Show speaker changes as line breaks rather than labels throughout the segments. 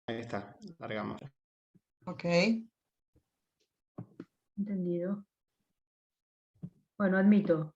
Ahí está, largamos.
Ok.
Entendido. Bueno, admito.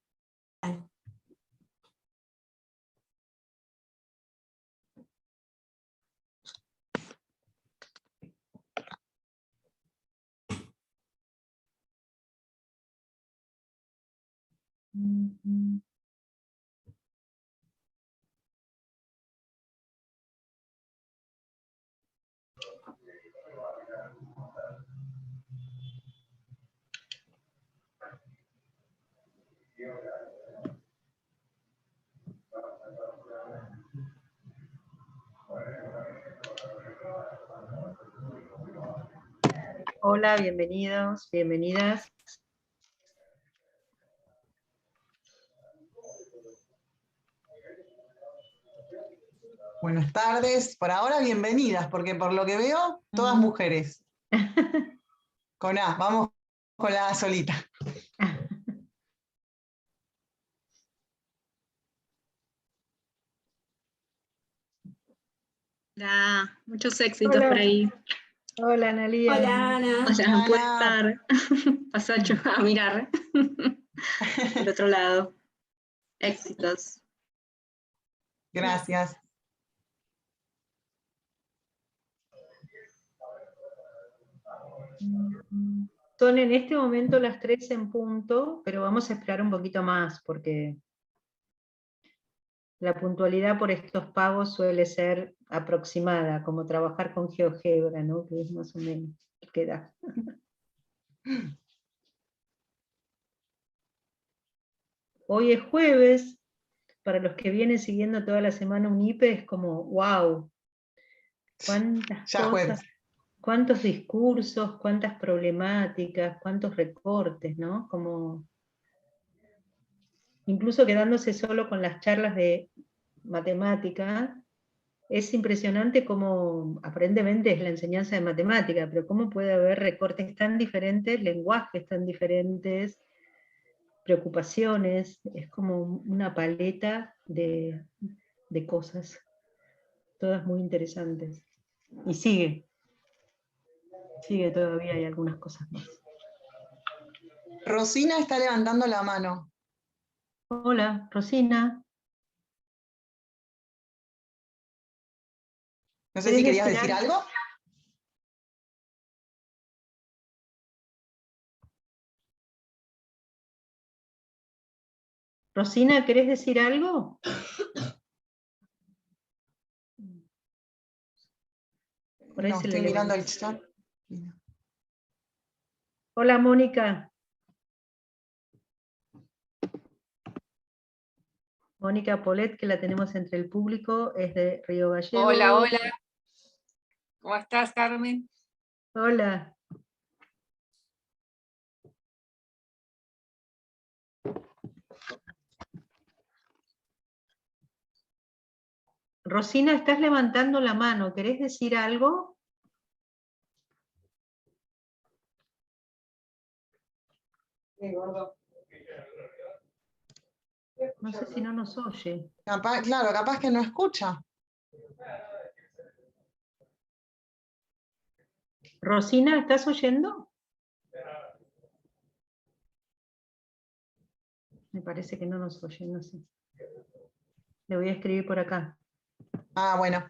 Hola, bienvenidos, bienvenidas.
Buenas tardes. Por ahora, bienvenidas, porque por lo que veo, todas mujeres. Con A, vamos con la A solita.
Hola, muchos éxitos
Hola.
por ahí.
Hola, Analia.
Hola, Ana.
Hola, puede
Ana.
estar. Pasacho a mirar. Del otro lado. Éxitos.
Gracias.
Son en este momento las 3 en punto, pero vamos a esperar un poquito más, porque la puntualidad por estos pagos suele ser aproximada, como trabajar con GeoGebra, ¿no? Que es más o menos lo que da. Hoy es jueves, para los que vienen siguiendo toda la semana un IPE es como, wow, cuántas
Ya jueves.
cosas, cuántos discursos, cuántas problemáticas, cuántos recortes, ¿no? Como, incluso quedándose solo con las charlas de matemática, es impresionante cómo, aparentemente es la enseñanza de matemática, pero cómo puede haber recortes tan diferentes, lenguajes tan diferentes, preocupaciones, es como una paleta de cosas, todas muy interesantes. Y sigue todavía, hay algunas cosas más.
Rosina está levantando la mano.
Hola, Rosina.
No sé si querías decir algo.
Rosina, ¿querés decir algo? Por ahí
No,
se
estoy
le
mirando
levantó.
el chat.
Hola, Mónica. Mónica Polet, que la tenemos entre el público, es de Río Gallegos.
Hola, hola. ¿Cómo estás, Carmen?
Hola. Rosina, estás levantando la mano, ¿querés decir algo? No sé si no nos oye.
Claro, capaz que no escucha.
Rosina, ¿estás oyendo? Me parece que no nos oye, no sé. Le voy a escribir por acá.
Ah, bueno.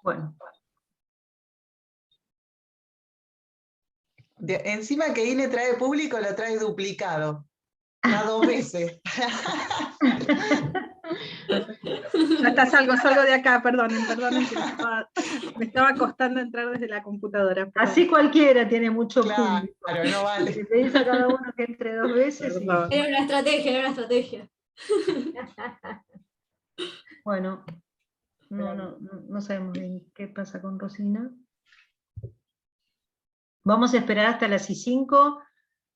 Bueno.
Encima que INE trae público, lo trae duplicado. Ya 2 veces.
Ya está, salgo de acá, perdonen, que me estaba costando entrar desde la computadora. Perdón.
Así cualquiera tiene mucho
Claro,
público.
no vale.
Le pedís a cada uno que entre 2 veces. Y...
Era una estrategia.
Bueno, no sabemos bien qué pasa con Rosina. Vamos a esperar hasta las I5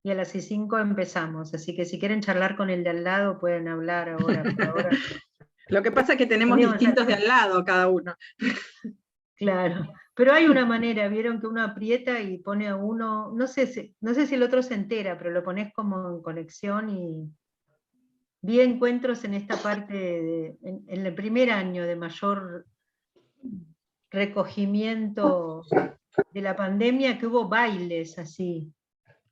y a las I5 empezamos. Así que si quieren charlar con el de al lado pueden hablar ahora. Por ahora.
Lo que pasa es que tenemos distintos de al lado cada uno.
Claro, pero hay una manera, vieron que uno aprieta y pone a uno, no sé si el otro se entera, pero lo pones como en conexión y vi encuentros en esta parte, en el primer año de mayor recogimiento de la pandemia, que hubo bailes así.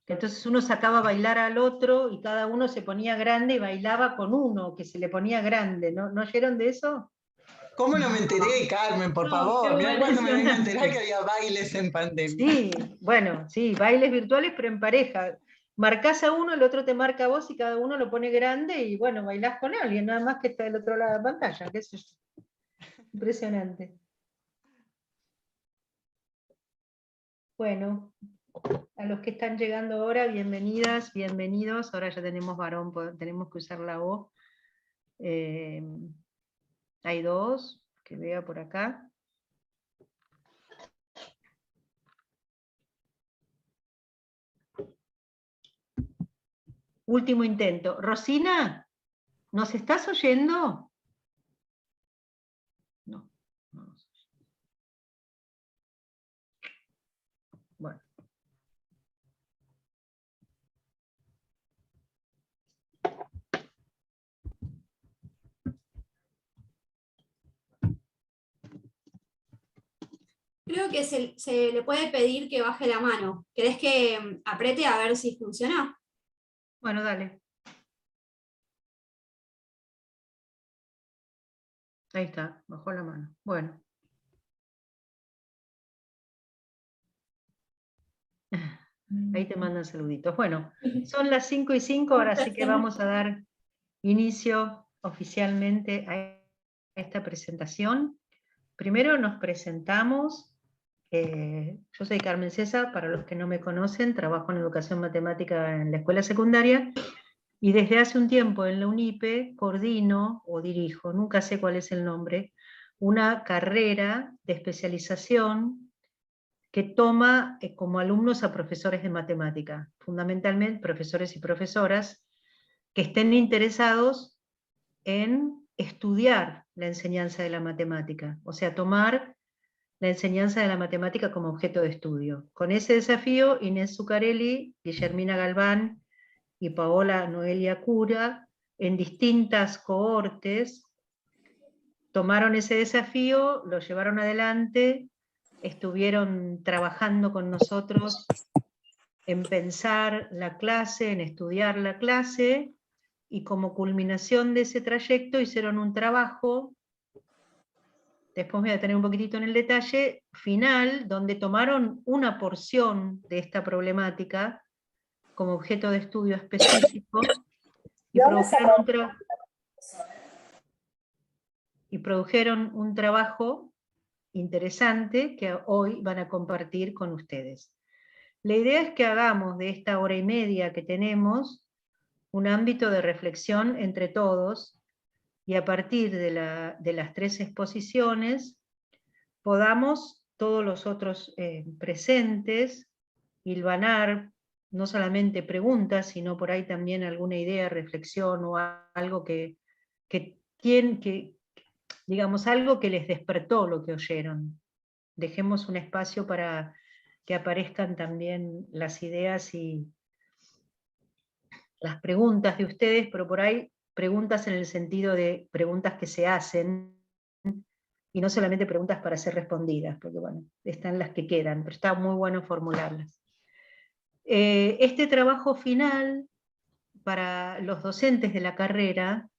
Entonces uno sacaba a bailar al otro y cada uno se ponía grande y bailaba con uno que se le ponía grande, ¿no oyeron de eso?
¿Cómo no me enteré, Carmen, por
No,
favor?
qué
Mirá
bueno.
cuándo me vengo a enterar que había bailes en pandemia.
Sí, bueno, sí, bailes virtuales, pero en pareja. Marcás a uno, el otro te marca a vos y cada uno lo pone grande y bueno, bailás con alguien, nada más que está del otro lado de la pantalla, qué sé yo. Impresionante. Bueno, a los que están llegando ahora, bienvenidas, bienvenidos. Ahora ya tenemos varón, tenemos que usar la O. Hay dos, que vea por acá. Último intento. Rosina, ¿nos estás oyendo? No, no nos oye. Bueno.
Creo que se le puede pedir que baje la mano. ¿Querés que apriete a ver si funciona?
Bueno, dale. Ahí está, bajó la mano. Bueno. Ahí te mandan saluditos. Bueno, son las 5:05, ahora sí que vamos a dar inicio oficialmente a esta presentación. Primero nos presentamos. Yo soy Carmen César, para los que no me conocen, trabajo en educación matemática en la escuela secundaria y desde hace un tiempo en la UNIPE coordino o dirijo, nunca sé cuál es el nombre, una carrera de especialización que toma como alumnos a profesores de matemática, fundamentalmente profesores y profesoras que estén interesados en estudiar la enseñanza de la matemática, o sea, tomar la enseñanza de la matemática como objeto de estudio. Con ese desafío, Inés Zuccarelli, Guillermina Galván y Paola Noelia Cura, en distintas cohortes, tomaron ese desafío, lo llevaron adelante, estuvieron trabajando con nosotros en pensar la clase, en estudiar la clase, y como culminación de ese trayecto hicieron un trabajo, después voy a tener un poquitito en el detalle, final, donde tomaron una porción de esta problemática como objeto de estudio específico y produjeron un trabajo interesante que hoy van a compartir con ustedes. La idea es que hagamos de esta hora y media que tenemos un ámbito de reflexión entre todos y a partir de las tres exposiciones podamos todos los otros presentes hilvanar no solamente preguntas, sino por ahí también alguna idea, reflexión o algo digamos, algo que les despertó lo que oyeron. Dejemos un espacio para que aparezcan también las ideas y las preguntas de ustedes, pero por ahí preguntas en el sentido de preguntas que se hacen, y no solamente preguntas para ser respondidas, porque bueno, están las que quedan, pero está muy bueno formularlas. Este trabajo final, para los docentes de la carrera,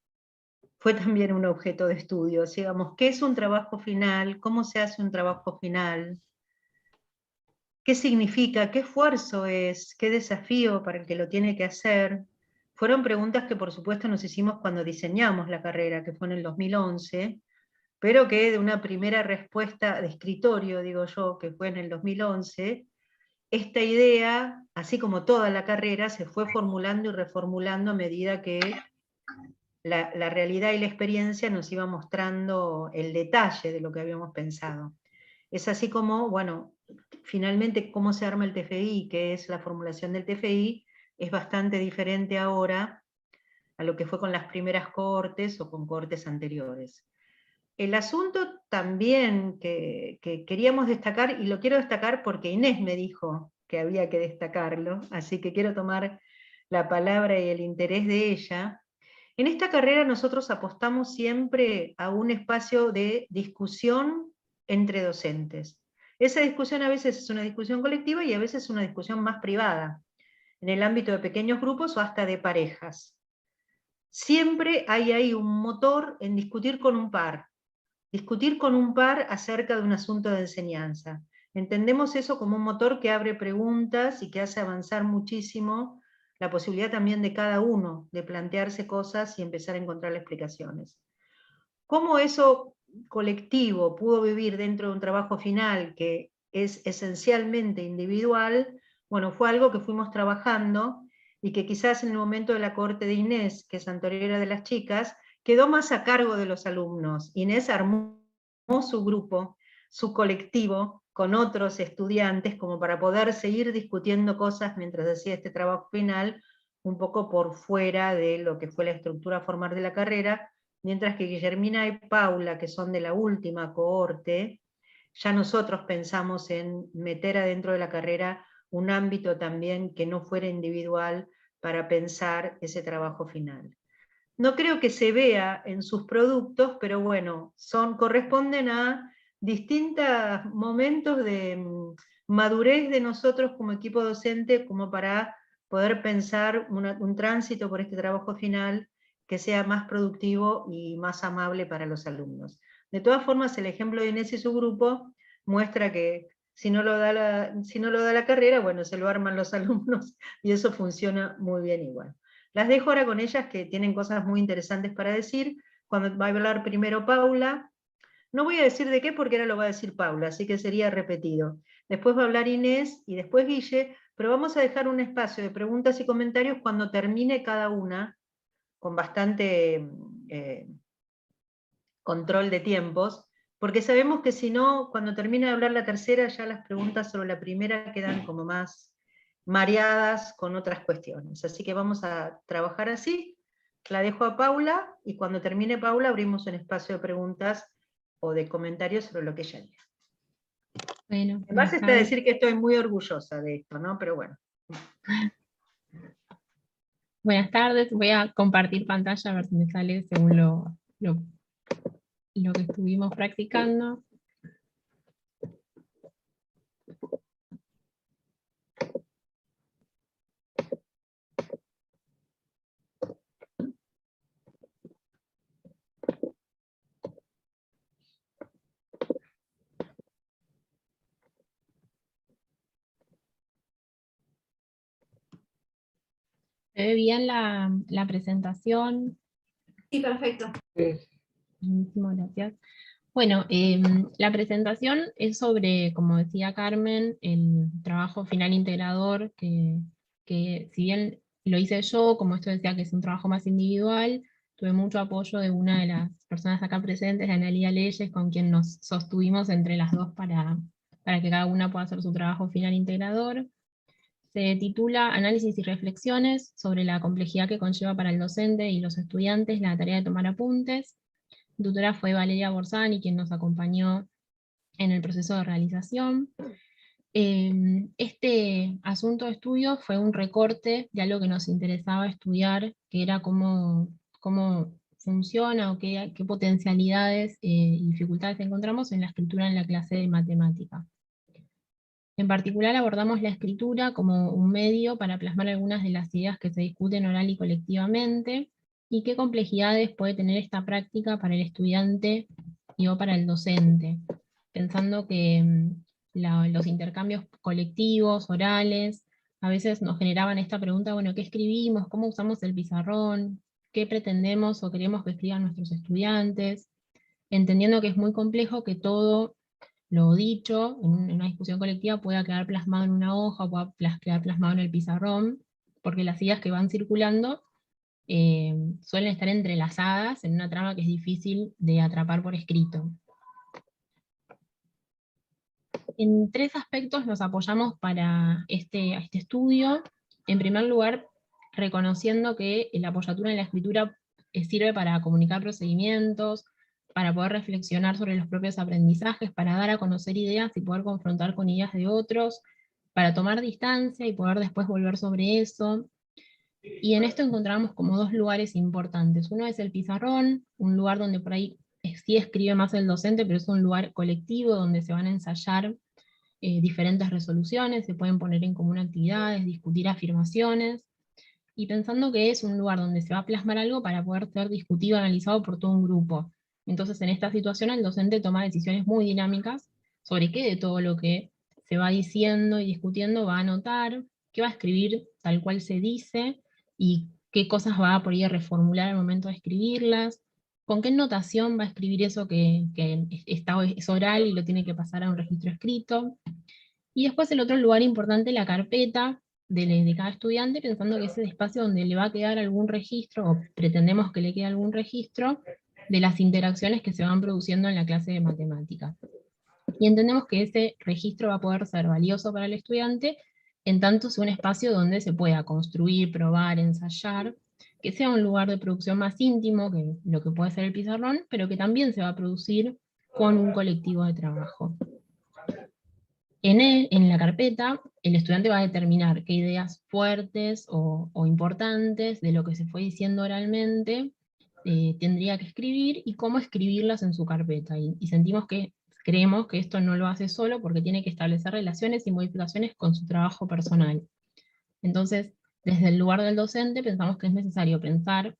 fue también un objeto de estudio. Digamos, ¿qué es un trabajo final? ¿Cómo se hace un trabajo final? ¿Qué significa? ¿Qué esfuerzo es? ¿Qué desafío para el que lo tiene que hacer? Fueron preguntas que por supuesto nos hicimos cuando diseñamos la carrera, que fue en el 2011, pero que de una primera respuesta de escritorio, digo yo, que fue en el 2011, esta idea, así como toda la carrera, se fue formulando y reformulando a medida que la realidad y la experiencia nos iba mostrando el detalle de lo que habíamos pensado. Es así como, bueno, finalmente cómo se arma el TFI, que es la formulación del TFI, es bastante diferente ahora a lo que fue con las primeras cohortes o con cohortes anteriores. el asunto también que queríamos destacar, y lo quiero destacar porque Inés me dijo que había que destacarlo, así que quiero tomar la palabra y el interés de ella. En esta carrera nosotros apostamos siempre a un espacio de discusión entre docentes. Esa discusión a veces es una discusión colectiva y a veces es una discusión más privada, en el ámbito de pequeños grupos o hasta de parejas. Siempre hay ahí un motor en discutir con un par acerca de un asunto de enseñanza. Entendemos eso como un motor que abre preguntas y que hace avanzar muchísimo la posibilidad también de cada uno de plantearse cosas y empezar a encontrar explicaciones. ¿Cómo eso colectivo pudo vivir dentro de un trabajo final que es esencialmente individual? Bueno, fue algo que fuimos trabajando y que quizás en el momento de la cohorte de Inés, que es anterior de las chicas, quedó más a cargo de los alumnos. Inés armó su grupo, su colectivo, con otros estudiantes, como para poder seguir discutiendo cosas mientras hacía este trabajo final, un poco por fuera de lo que fue la estructura formal de la carrera, mientras que Guillermina y Paula, que son de la última cohorte, ya nosotros pensamos en meter adentro de la carrera un ámbito también que no fuera individual para pensar ese trabajo final. No creo que se vea en sus productos, pero bueno, corresponden a distintos momentos de madurez de nosotros como equipo docente, como para poder pensar un tránsito por este trabajo final que sea más productivo y más amable para los alumnos. De todas formas, el ejemplo de Inés y su grupo muestra que si no lo da la carrera, bueno, se lo arman los alumnos y eso funciona muy bien igual. Las dejo ahora con ellas que tienen cosas muy interesantes para decir. Cuando va a hablar primero Paula, no voy a decir de qué porque ahora lo va a decir Paula, así que sería repetido. Después va a hablar Inés y después Guille, pero vamos a dejar un espacio de preguntas y comentarios cuando termine cada una, con bastante control de tiempos, porque sabemos que si no, cuando termine de hablar la tercera, ya las preguntas sobre la primera quedan como más mareadas con otras cuestiones. Así que vamos a trabajar así. La dejo a Paula, y cuando termine Paula abrimos un espacio de preguntas o de comentarios sobre lo que ella diga.
Bueno,
Además está decir que estoy muy orgullosa de esto, ¿no? Pero bueno.
Buenas tardes, voy a compartir pantalla a ver si me sale según lo que estuvimos practicando. ¿Se ve bien la presentación?
Sí, perfecto.
Muchísimas gracias. Bueno, la presentación es sobre, como decía Carmen, el trabajo final integrador, que si bien lo hice yo, como esto decía que es un trabajo más individual, tuve mucho apoyo de una de las personas acá presentes, de Analía Leyes, con quien nos sostuvimos entre las dos para que cada una pueda hacer su trabajo final integrador. Se titula Análisis y reflexiones sobre la complejidad que conlleva para el docente y los estudiantes la tarea de tomar apuntes. La tutora fue Valeria Borsani, quien nos acompañó en el proceso de realización. Este asunto de estudio fue un recorte de algo que nos interesaba estudiar, que era cómo funciona o qué potencialidades y dificultades encontramos en la escritura en la clase de matemática. En particular abordamos la escritura como un medio para plasmar algunas de las ideas que se discuten oral y colectivamente, y qué complejidades puede tener esta práctica para el estudiante o para el docente, pensando que los intercambios colectivos, orales, a veces nos generaban esta pregunta, bueno, ¿qué escribimos? ¿Cómo usamos el pizarrón? ¿Qué pretendemos o queremos que escriban nuestros estudiantes? Entendiendo que es muy complejo que todo lo dicho en una discusión colectiva pueda quedar plasmado en una hoja o pueda quedar plasmado en el pizarrón, porque las ideas que van circulando suelen estar entrelazadas en una trama que es difícil de atrapar por escrito. En 3 aspectos nos apoyamos para este estudio. En primer lugar, reconociendo que la apoyatura en la escritura sirve para comunicar procedimientos, para poder reflexionar sobre los propios aprendizajes, para dar a conocer ideas y poder confrontar con ideas de otros, para tomar distancia y poder después volver sobre eso. Y en esto encontramos como dos lugares importantes. Uno es el pizarrón, un lugar donde por ahí sí escribe más el docente, pero es un lugar colectivo donde se van a ensayar diferentes resoluciones, se pueden poner en común actividades, discutir afirmaciones, y pensando que es un lugar donde se va a plasmar algo para poder ser discutido, analizado por todo un grupo. Entonces, en esta situación, el docente toma decisiones muy dinámicas sobre qué de todo lo que se va diciendo y discutiendo va a anotar, qué va a escribir tal cual se dice, y qué cosas va a por ahí a reformular al momento de escribirlas, con qué notación va a escribir eso que es oral y lo tiene que pasar a un registro escrito. Y después el otro lugar importante, la carpeta de cada estudiante, pensando que es el espacio donde le va a quedar algún registro, o pretendemos que le quede algún registro, de las interacciones que se van produciendo en la clase de matemáticas. Y entendemos que ese registro va a poder ser valioso para el estudiante, en tanto sea un espacio donde se pueda construir, probar, ensayar, que sea un lugar de producción más íntimo que lo que puede ser el pizarrón, pero que también se va a producir con un colectivo de trabajo. En la carpeta, el estudiante va a determinar qué ideas fuertes o importantes de lo que se fue diciendo oralmente tendría que escribir y cómo escribirlas en su carpeta. Y creemos que esto no lo hace solo porque tiene que establecer relaciones y modificaciones con su trabajo personal. Entonces, desde el lugar del docente pensamos que es necesario pensar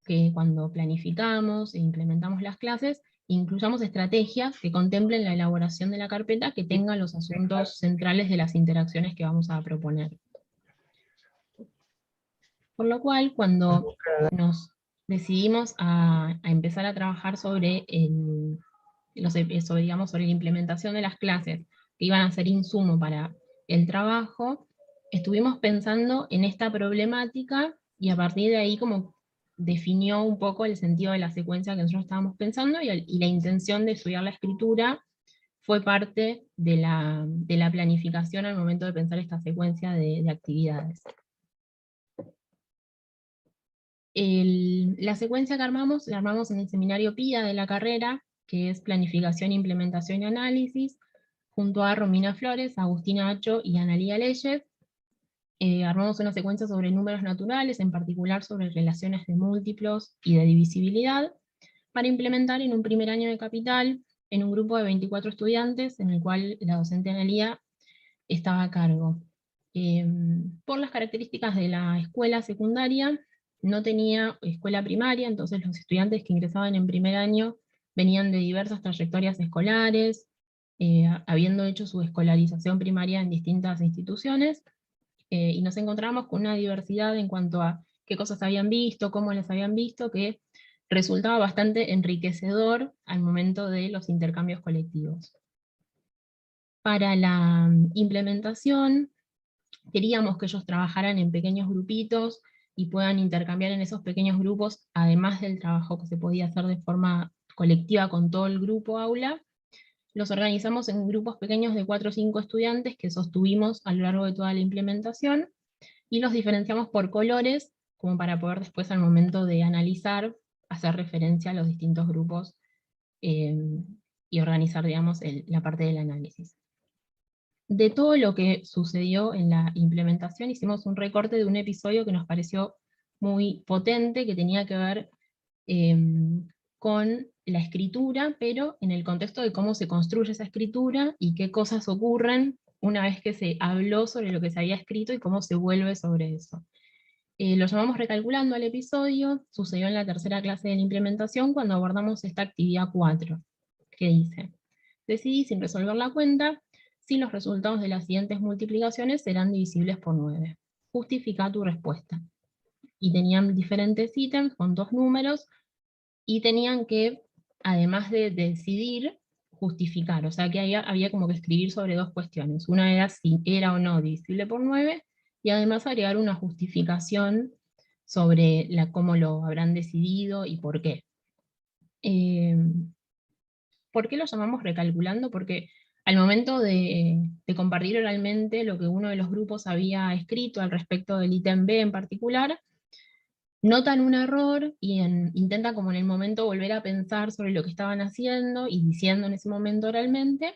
que cuando planificamos e implementamos las clases, incluyamos estrategias que contemplen la elaboración de la carpeta que tengan los asuntos centrales de las interacciones que vamos a proponer. Por lo cual, cuando nos decidimos a empezar a trabajar sobre sobre la implementación de las clases que iban a ser insumo para el trabajo, estuvimos pensando en esta problemática y a partir de ahí como definió un poco el sentido de la secuencia que nosotros estábamos pensando, y la intención de estudiar la escritura fue parte de la planificación al momento de pensar esta secuencia de actividades. La secuencia que armamos, la armamos en el seminario PIA de la carrera, que es Planificación, Implementación y Análisis, junto a Romina Flores, Agustina Acho y Analía Leyes. Armamos una secuencia sobre números naturales, en particular sobre relaciones de múltiplos y de divisibilidad, para implementar en un primer año de Capital, en un grupo de 24 estudiantes, en el cual la docente Analía estaba a cargo. Por las características de la escuela secundaria, no tenía escuela primaria, entonces los estudiantes que ingresaban en primer año venían de diversas trayectorias escolares, habiendo hecho su escolarización primaria en distintas instituciones, y nos encontramos con una diversidad en cuanto a qué cosas habían visto, cómo las habían visto, que resultaba bastante enriquecedor al momento de los intercambios colectivos. Para la implementación, queríamos que ellos trabajaran en pequeños grupitos y puedan intercambiar en esos pequeños grupos, además del trabajo que se podía hacer de forma colectiva con todo el grupo aula. Los organizamos en grupos pequeños de 4 o 5 estudiantes que sostuvimos a lo largo de toda la implementación, y los diferenciamos por colores, como para poder después al momento de analizar, hacer referencia a los distintos grupos y organizar, digamos, la parte del análisis. De todo lo que sucedió en la implementación, hicimos un recorte de un episodio que nos pareció muy potente, que tenía que ver con la escritura, pero en el contexto de cómo se construye esa escritura y qué cosas ocurren una vez que se habló sobre lo que se había escrito y cómo se vuelve sobre eso. Lo llamamos Recalculando al episodio, sucedió en la tercera clase de la implementación cuando abordamos esta actividad 4, que dice: decidí, sin resolver la cuenta, si los resultados de las siguientes multiplicaciones serán divisibles por 9. Justifica tu respuesta. Y tenían diferentes ítems con 2 números, y tenían que, además de decidir, justificar. O sea que había como que escribir sobre 2 cuestiones. Una era si era o no divisible por 9, y además agregar una justificación sobre cómo lo habrán decidido y por qué. ¿Por qué lo llamamos recalculando? Porque al momento de compartir oralmente lo que uno de los grupos había escrito al respecto del ítem B en particular, notan un error y intentan como en el momento volver a pensar sobre lo que estaban haciendo y diciendo en ese momento oralmente,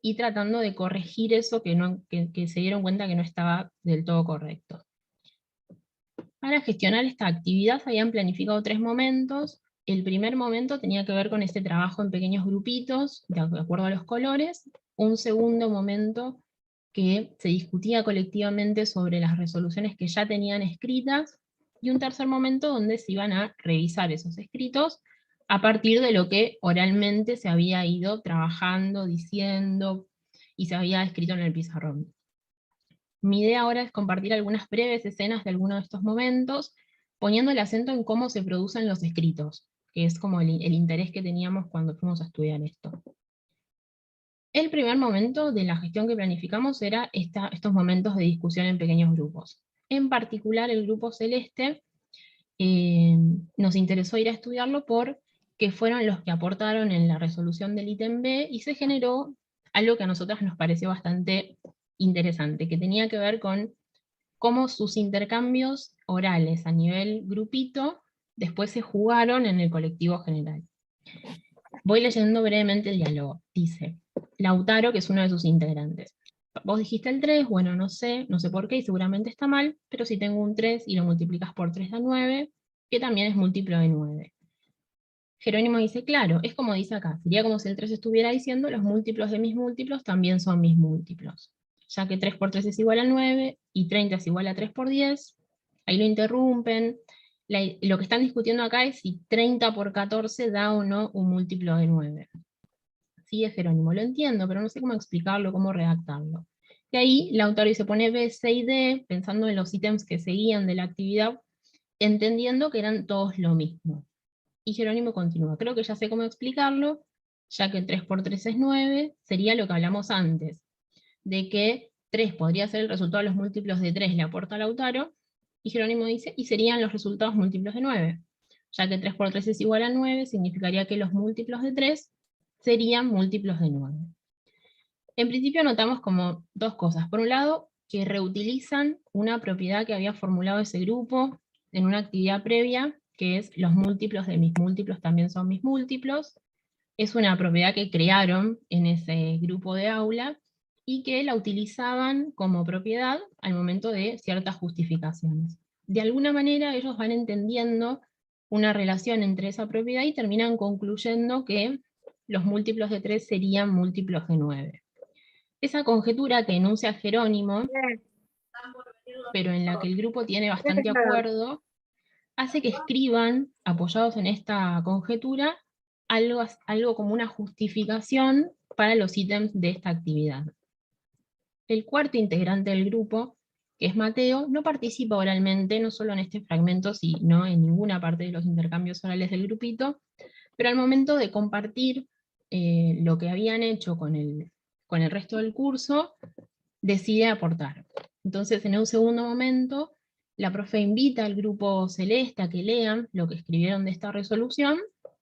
y tratando de corregir eso que se dieron cuenta que no estaba del todo correcto. Para gestionar esta actividad se habían planificado 3 momentos. El primer momento tenía que ver con este trabajo en pequeños grupitos, de acuerdo a los colores. Un segundo momento que se discutía colectivamente sobre las resoluciones que ya tenían escritas, y un tercer momento donde se iban a revisar esos escritos a partir de lo que oralmente se había ido trabajando, diciendo, y se había escrito en el pizarrón. Mi idea ahora es compartir algunas breves escenas de algunos de estos momentos, poniendo el acento en cómo se producen los escritos, que es como el interés que teníamos cuando fuimos a estudiar esto. El primer momento de la gestión que planificamos era estos momentos de discusión en pequeños grupos. En particular, el grupo celeste nos interesó ir a estudiarlo porque fueron los que aportaron en la resolución del ítem B, y se generó algo que a nosotras nos pareció bastante interesante, que tenía que ver con cómo sus intercambios orales a nivel grupito después se jugaron en el colectivo general. Voy leyendo brevemente el diálogo. Dice: Lautaro, que es uno de sus integrantes. Vos dijiste el 3, bueno, no sé por qué, y seguramente está mal, pero si tengo un 3 y lo multiplicas por 3 da 9, que también es múltiplo de 9. Jerónimo dice, claro, es como dice acá, sería como si el 3 estuviera diciendo, los múltiplos de mis múltiplos también son mis múltiplos. Ya que 3 por 3 es igual a 9, y 30 es igual a 3 por 10, ahí lo interrumpen. Lo que están discutiendo acá es si 30 por 14 da o no un múltiplo de 9. Sigue Jerónimo, lo entiendo, pero no sé cómo explicarlo, cómo redactarlo. Y ahí Lautaro se pone B, C y D, pensando en los ítems que seguían de la actividad, entendiendo que eran todos lo mismo. Y Jerónimo continúa, creo que ya sé cómo explicarlo, ya que 3 por 3 es 9, sería lo que hablamos antes, de que 3 podría ser el resultado de los múltiplos de 3, le aporta Lautaro, y Jerónimo dice, y serían los resultados múltiplos de 9. Ya que 3 por 3 es igual a 9, significaría que los múltiplos de 3 serían múltiplos de 9. En principio notamos como dos cosas. Por un lado, que reutilizan una propiedad que había formulado ese grupo en una actividad previa, que es los múltiplos de mis múltiplos también son mis múltiplos. Es una propiedad que crearon en ese grupo de aula y que la utilizaban como propiedad al momento de ciertas justificaciones. De alguna manera ellos van entendiendo una relación entre esa propiedad y terminan concluyendo que los múltiplos de 3 serían múltiplos de 9. Esa conjetura que enuncia Jerónimo, pero en la que el grupo tiene bastante acuerdo, hace que escriban, apoyados en esta conjetura, algo como una justificación para los ítems de esta actividad. El cuarto integrante del grupo, que es Mateo, no participa oralmente, no solo en este fragmento, sino en ninguna parte de los intercambios orales del grupito, pero al momento de compartir lo que habían hecho con el resto del curso, decide aportar. Entonces, en un segundo momento, la profe invita al grupo celeste a que lean lo que escribieron de esta resolución,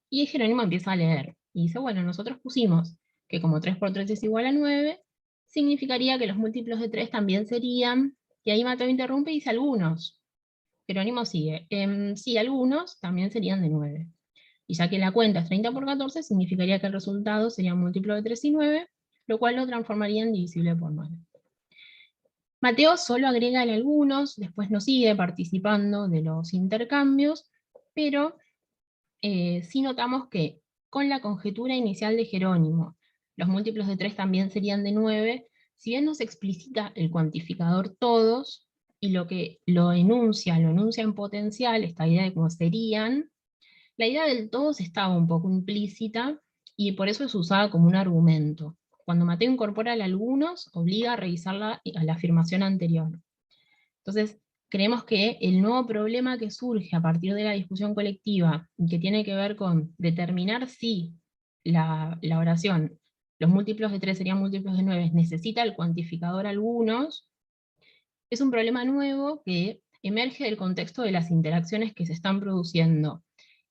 y Jerónimo empieza a leer. Y dice, bueno, nosotros pusimos que como 3 por 3 es igual a 9, significaría que los múltiplos de 3 también serían, y ahí Mateo interrumpe y dice algunos. Jerónimo sigue, sí, algunos también serían de 9. Y ya que la cuenta es 30 por 14, significaría que el resultado sería un múltiplo de 3 y 9, lo cual lo transformaría en divisible por 9. Mateo solo agrega el algunos, después no sigue participando de los intercambios, pero sí notamos que con la conjetura inicial de Jerónimo, los múltiplos de 3 también serían de 9, si bien no se explicita el cuantificador todos, y lo que lo enuncia en potencial, esta idea de cómo serían, la idea del todos estaba un poco implícita, y por eso es usada como un argumento. Cuando Mateo incorpora el algunos, obliga a revisarla a la afirmación anterior. Entonces, creemos que el nuevo problema que surge a partir de la discusión colectiva, y que tiene que ver con determinar si la oración, los múltiplos de 3 serían múltiplos de 9, necesita el cuantificador algunos, es un problema nuevo que emerge del contexto de las interacciones que se están produciendo,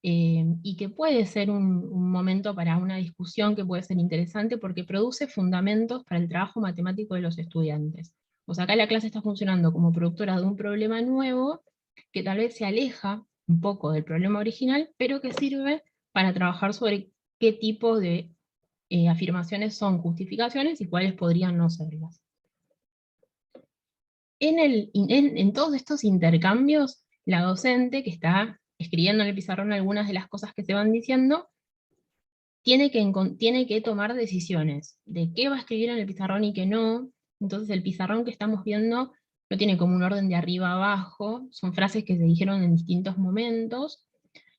y que puede ser un momento para una discusión que puede ser interesante porque produce fundamentos para el trabajo matemático de los estudiantes. O sea, acá la clase está funcionando como productora de un problema nuevo que tal vez se aleja un poco del problema original, pero que sirve para trabajar sobre qué tipo de afirmaciones son justificaciones y cuáles podrían no serlas. En todos estos intercambios, la docente que está escribiendo en el pizarrón algunas de las cosas que se van diciendo, tiene que tomar decisiones de qué va a escribir en el pizarrón y qué no. Entonces el pizarrón que estamos viendo no tiene como un orden de arriba a abajo, son frases que se dijeron en distintos momentos,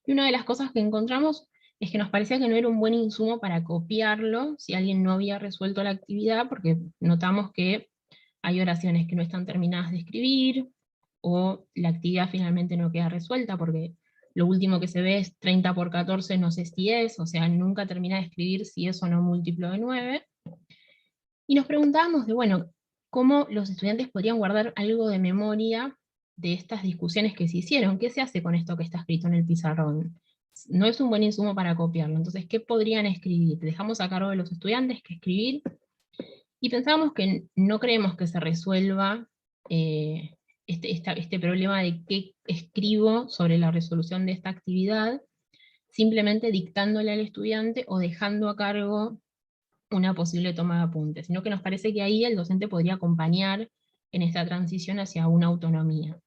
y una de las cosas que encontramos es que nos parecía que no era un buen insumo para copiarlo si alguien no había resuelto la actividad, porque notamos que hay oraciones que no están terminadas de escribir, o la actividad finalmente no queda resuelta, porque lo último que se ve es 30 por 14, no sé si es, o sea, nunca termina de escribir si es o no múltiplo de 9. Y nos preguntábamos de, bueno, cómo los estudiantes podrían guardar algo de memoria de estas discusiones que se hicieron. ¿Qué se hace con esto que está escrito en el pizarrón? No es un buen insumo para copiarlo, entonces, ¿qué podrían escribir? Dejamos a cargo de los estudiantes que escribir, y pensamos que no creemos que se resuelva este problema de qué escribo sobre la resolución de esta actividad, simplemente dictándole al estudiante o dejando a cargo una posible toma de apuntes, sino que nos parece que ahí el docente podría acompañar en esta transición hacia una autonomía.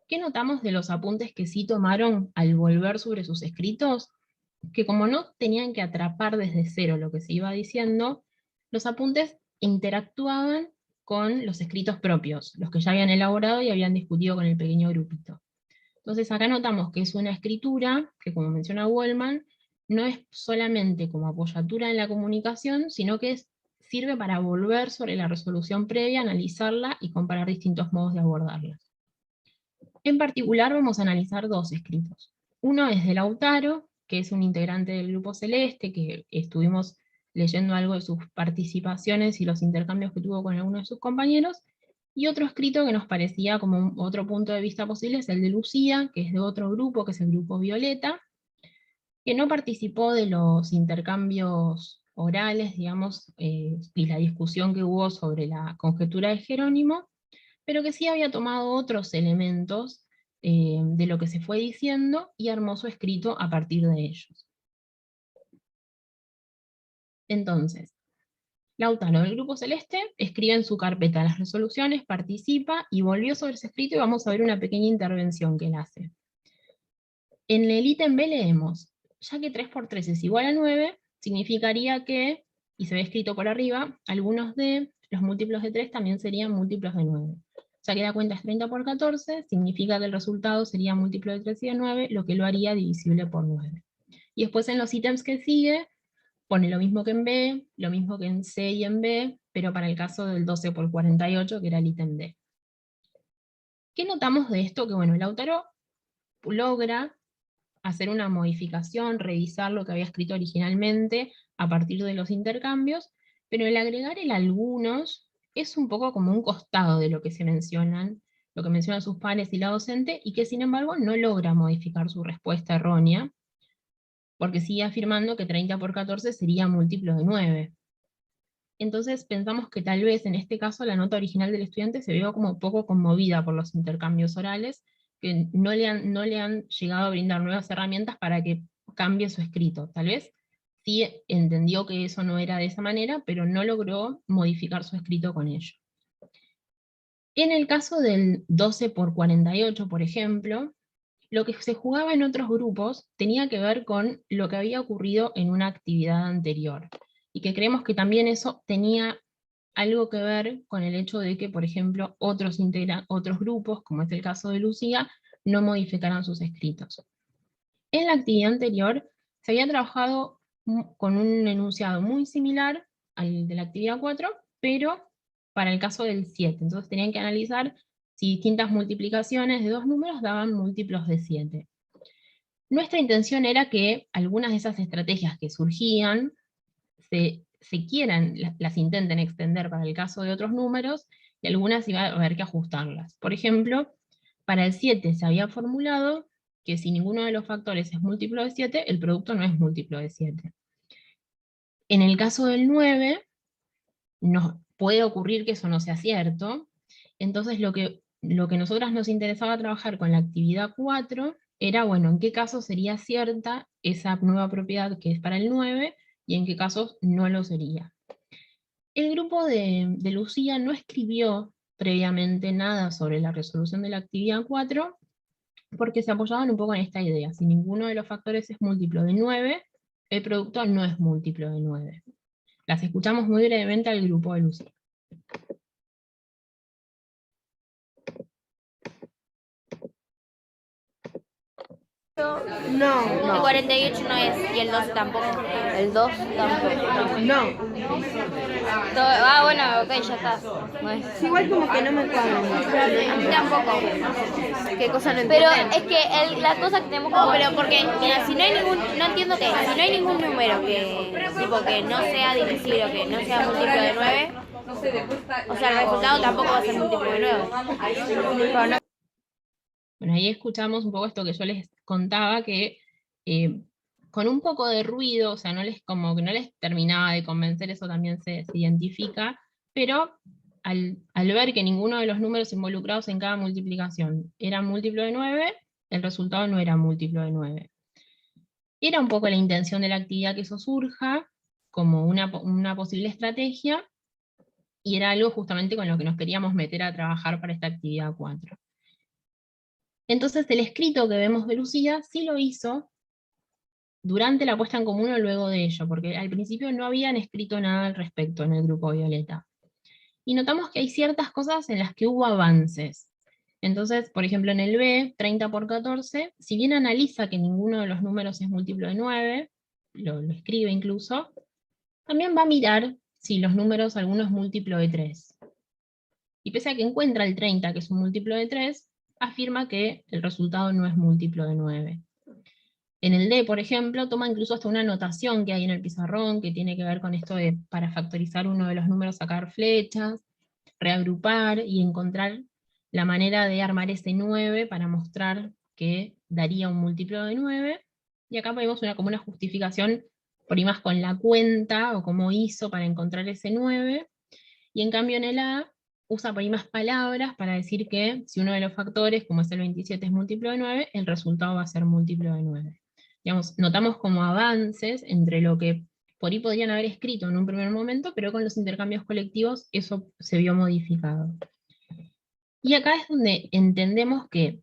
¿Qué notamos de los apuntes que sí tomaron al volver sobre sus escritos? Que como no tenían que atrapar desde cero lo que se iba diciendo, los apuntes interactuaban con los escritos propios, los que ya habían elaborado y habían discutido con el pequeño grupito. Entonces acá notamos que es una escritura que, como menciona Wellman, no es solamente como apoyatura en la comunicación, sino que sirve para volver sobre la resolución previa, analizarla y comparar distintos modos de abordarla. En particular vamos a analizar dos escritos. Uno es de Lautaro, que es un integrante del Grupo Celeste, que estuvimos leyendo algo de sus participaciones y los intercambios que tuvo con algunos de sus compañeros, y otro escrito que nos parecía como otro punto de vista posible es el de Lucía, que es de otro grupo, que es el Grupo Violeta, que no participó de los intercambios orales, digamos, y la discusión que hubo sobre la conjetura de Jerónimo, pero que sí había tomado otros elementos de lo que se fue diciendo y armó su escrito a partir de ellos. Entonces, Lautaro del Grupo Celeste escribe en su carpeta las resoluciones, participa y volvió sobre ese escrito, y vamos a ver una pequeña intervención que él hace. En el ítem B leemos, ya que 3 por 3 es igual a 9, significaría que, y se ve escrito por arriba, algunos de los múltiplos de 3 también serían múltiplos de 9. Ya que la cuenta es 30 por 14, significa que el resultado sería múltiplo de 3 y de 9, lo que lo haría divisible por 9. Y después en los ítems que sigue, pone lo mismo que en B, lo mismo que en C y en B, pero para el caso del 12 por 48, que era el ítem D. ¿Qué notamos de esto? Que bueno, Lautaro logra hacer una modificación, revisar lo que había escrito originalmente a partir de los intercambios, pero el agregar el algunos es un poco como un costado de lo que se mencionan, lo que mencionan sus pares y la docente, y que sin embargo no logra modificar su respuesta errónea, porque sigue afirmando que 30 por 14 sería múltiplo de 9. Entonces pensamos que tal vez en este caso la nota original del estudiante se vio como poco conmovida por los intercambios orales, que no le han llegado a brindar nuevas herramientas para que cambie su escrito. Tal vez sí entendió que eso no era de esa manera, pero no logró modificar su escrito con ello. En el caso del 12 por 48, por ejemplo, lo que se jugaba en otros grupos tenía que ver con lo que había ocurrido en una actividad anterior, y que creemos que también eso tenía algo que ver con el hecho de que, por ejemplo, otros grupos, como es el caso de Lucía, no modificaran sus escritos. En la actividad anterior se había trabajado con un enunciado muy similar al de la actividad 4, pero para el caso del 7. Entonces tenían que analizar si distintas multiplicaciones de dos números daban múltiplos de 7. Nuestra intención era que algunas de esas estrategias que surgían las intenten extender para el caso de otros números, y algunas iba a haber que ajustarlas. Por ejemplo, para el 7 se había formulado que si ninguno de los factores es múltiplo de 7, el producto no es múltiplo de 7. En el caso del 9, puede ocurrir que eso no sea cierto, entonces lo que lo que nosotras nos interesaba trabajar con la actividad 4 era, bueno, en qué casos sería cierta esa nueva propiedad que es para el 9 y en qué casos no lo sería. El grupo de Lucía no escribió previamente nada sobre la resolución de la actividad 4 porque se apoyaban un poco en esta idea. Si ninguno de los factores es múltiplo de 9, el producto no es múltiplo de 9. Las escuchamos muy brevemente al grupo de Lucía.
No. El 48 no es, y el 2 tampoco. El 2 tampoco.
No.
Bueno, ok, ya está. Bueno.
Igual como que no me cuadra.
A mí tampoco.
¿Qué cosa no
Pero
entienden?
es que la cosa que tenemos como... pero porque, mira, si no hay ningún... No entiendo que si no hay ningún número que no sea divisible o que no sea múltiplo de 9, o sea, el resultado tampoco va a ser múltiplo de 9. Pero no.
Bueno, ahí escuchamos un poco esto que yo les contaba, que con un poco de ruido, o sea, como que no les terminaba de convencer, eso también se identifica, pero al ver que ninguno de los números involucrados en cada multiplicación era múltiplo de 9, el resultado no era múltiplo de 9. Era un poco la intención de la actividad que eso surja, como una posible estrategia, y era algo justamente con lo que nos queríamos meter a trabajar para esta actividad 4. Entonces el escrito que vemos de Lucía sí lo hizo durante la puesta en común o luego de ello, porque al principio no habían escrito nada al respecto en el grupo Violeta. Y notamos que hay ciertas cosas en las que hubo avances. Entonces, por ejemplo, en el B, 30 por 14, si bien analiza que ninguno de los números es múltiplo de 9, lo escribe incluso, también va a mirar si los números alguno es múltiplo de 3. Y pese a que encuentra el 30, que es un múltiplo de 3, afirma que el resultado no es múltiplo de 9. En el D, por ejemplo, toma incluso hasta una notación que hay en el pizarrón, que tiene que ver con esto de, para factorizar uno de los números, sacar flechas, reagrupar y encontrar la manera de armar ese 9 para mostrar que daría un múltiplo de 9. Y acá vemos como una justificación, por ahí más con la cuenta, o cómo hizo para encontrar ese 9. Y en cambio en el A, usa por ahí más palabras para decir que si uno de los factores, como es el 27, es múltiplo de 9, el resultado va a ser múltiplo de 9. Digamos, notamos como avances entre lo que por ahí podrían haber escrito en un primer momento, pero con los intercambios colectivos eso se vio modificado. Y acá es donde entendemos que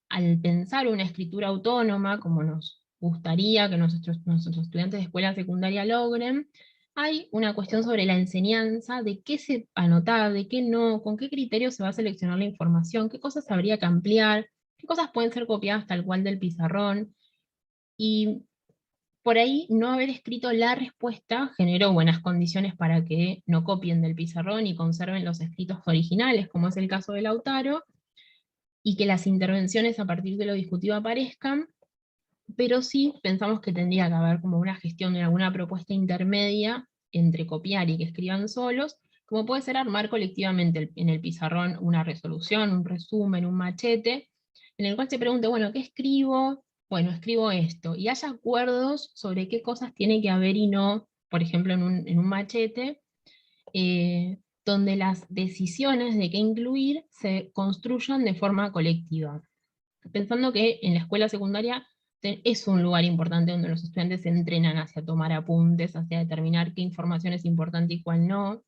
al pensar una escritura autónoma, como nos gustaría que nuestros estudiantes de escuela secundaria logren, hay una cuestión sobre la enseñanza, de qué se anota, de qué no, con qué criterio se va a seleccionar la información, qué cosas habría que ampliar, qué cosas pueden ser copiadas tal cual del pizarrón, y por ahí no haber escrito la respuesta generó buenas condiciones para que no copien del pizarrón y conserven los escritos originales, como es el caso de Lautaro, y que las intervenciones a partir de lo discutido aparezcan, pero sí pensamos que tendría que haber como una gestión de alguna propuesta intermedia entre copiar y que escriban solos, como puede ser armar colectivamente en el pizarrón una resolución, un resumen, un machete, en el cual se pregunte, bueno, ¿qué escribo? Bueno, escribo esto, y haya acuerdos sobre qué cosas tiene que haber y no, por ejemplo, en un machete, donde las decisiones de qué incluir se construyan de forma colectiva. Pensando que en la escuela secundaria es un lugar importante donde los estudiantes se entrenan hacia tomar apuntes, hacia determinar qué información es importante y cuál no,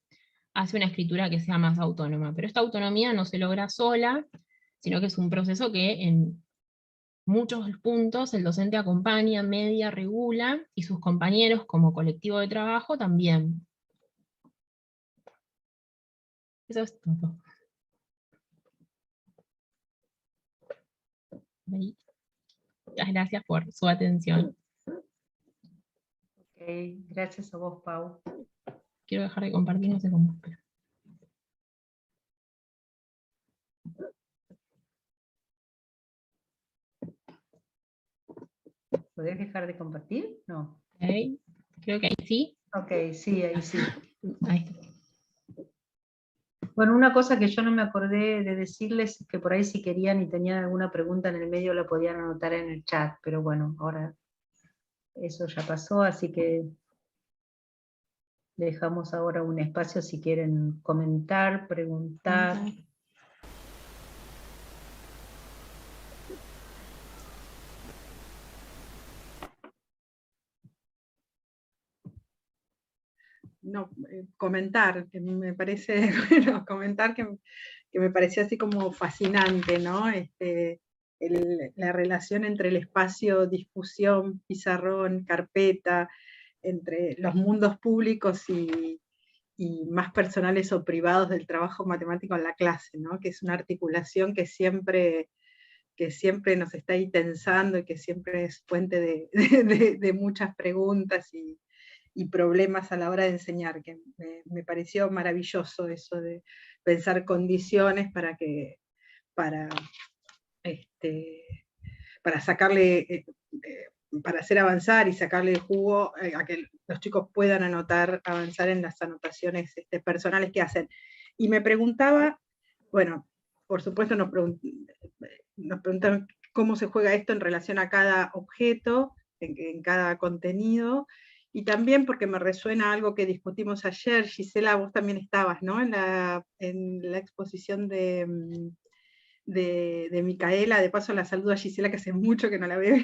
hacia una escritura que sea más autónoma. Pero esta autonomía no se logra sola, sino que es un proceso que en muchos puntos el docente acompaña, media, regula, y sus compañeros como colectivo de trabajo también. Eso es todo. Muchas gracias por su atención.
Ok, gracias a vos, Pau.
Quiero dejar de compartir, no sé cómo, pero...
¿Podés dejar de compartir? No.
Okay. Creo que ahí sí.
Ok, sí, ahí sí.
Ahí está.
Bueno, una cosa que yo no me acordé de decirles es que por ahí si querían y tenían alguna pregunta en el medio la podían anotar en el chat, pero bueno, ahora eso ya pasó, así que dejamos ahora un espacio si quieren comentar, preguntar.
comentar, que me parece, bueno, comentar que me pareció así como fascinante, ¿no? La relación entre el espacio, discusión, pizarrón, carpeta, entre los mundos públicos y más personales o privados del trabajo matemático en la clase, ¿no? Que es una articulación que siempre nos está ahí tensando y que siempre es fuente de muchas preguntas y problemas a la hora de enseñar, que me pareció maravilloso eso de pensar condiciones para sacarle, para hacer avanzar y sacarle el jugo a que los chicos puedan avanzar en las anotaciones personales que hacen. Y me preguntaba, bueno, por supuesto nos preguntaron cómo se juega esto en relación a cada objeto, en cada contenido, y también porque me resuena algo que discutimos ayer. Gisela, vos también estabas, ¿no? En la exposición de Micaela. De paso la saludo a Gisela, que hace mucho que no la veo.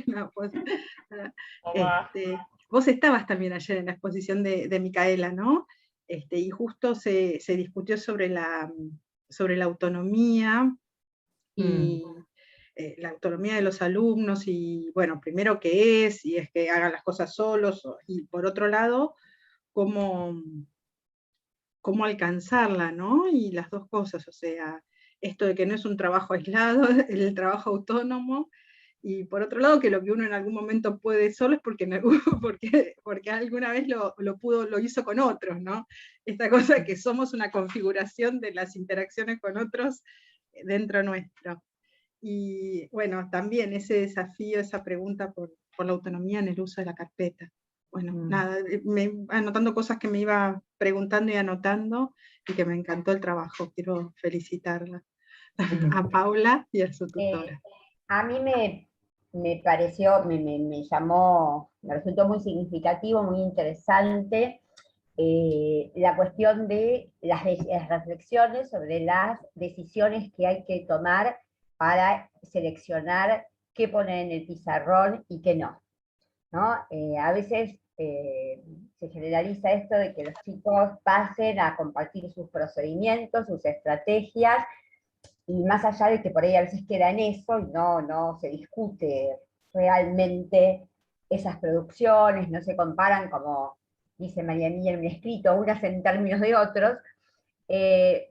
Vos estabas también ayer en la exposición de Micaela, ¿no? Y justo se discutió sobre la autonomía y la autonomía de los alumnos, y bueno, primero qué es, y es que hagan las cosas solos, y por otro lado, cómo alcanzarla, ¿no? Y las dos cosas, o sea, esto de que no es un trabajo aislado, el trabajo autónomo, y por otro lado, que lo que uno en algún momento puede solo es porque alguna vez lo hizo con otros, ¿no? Esta cosa que somos una configuración de las interacciones con otros dentro nuestro. Y bueno, también ese desafío, esa pregunta por la autonomía en el uso de la carpeta. Bueno, nada, anotando cosas que me iba preguntando y anotando, y que me encantó el trabajo. Quiero felicitarla a Paula y a su tutora.
A mí me pareció, me llamó, me resultó muy significativo, muy interesante la cuestión de las reflexiones sobre las decisiones que hay que tomar para seleccionar qué poner en el pizarrón y qué no, ¿no? A veces se generaliza esto de que los chicos pasen a compartir sus procedimientos, sus estrategias, y más allá de que por ahí a veces queda en eso y no se discute realmente esas producciones, no se comparan, como dice María Emilia en un escrito, unas en términos de otros,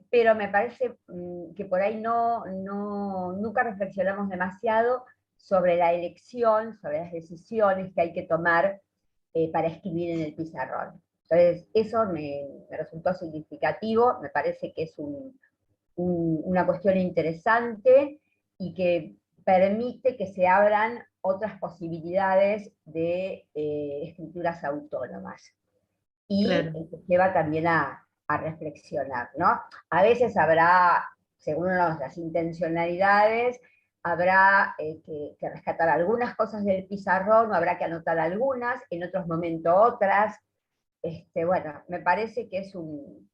pero me parece que por ahí nunca reflexionamos demasiado sobre la elección, sobre las decisiones que hay que tomar para escribir en el pizarrón. Entonces, eso me resultó significativo, me parece que es una cuestión interesante y que permite que se abran otras posibilidades de escrituras autónomas. Y claro, lleva también a reflexionar, ¿no? A veces habrá, según las intencionalidades, habrá que rescatar algunas cosas del pizarrón, o habrá que anotar algunas, en otros momentos otras. Bueno, me parece que es un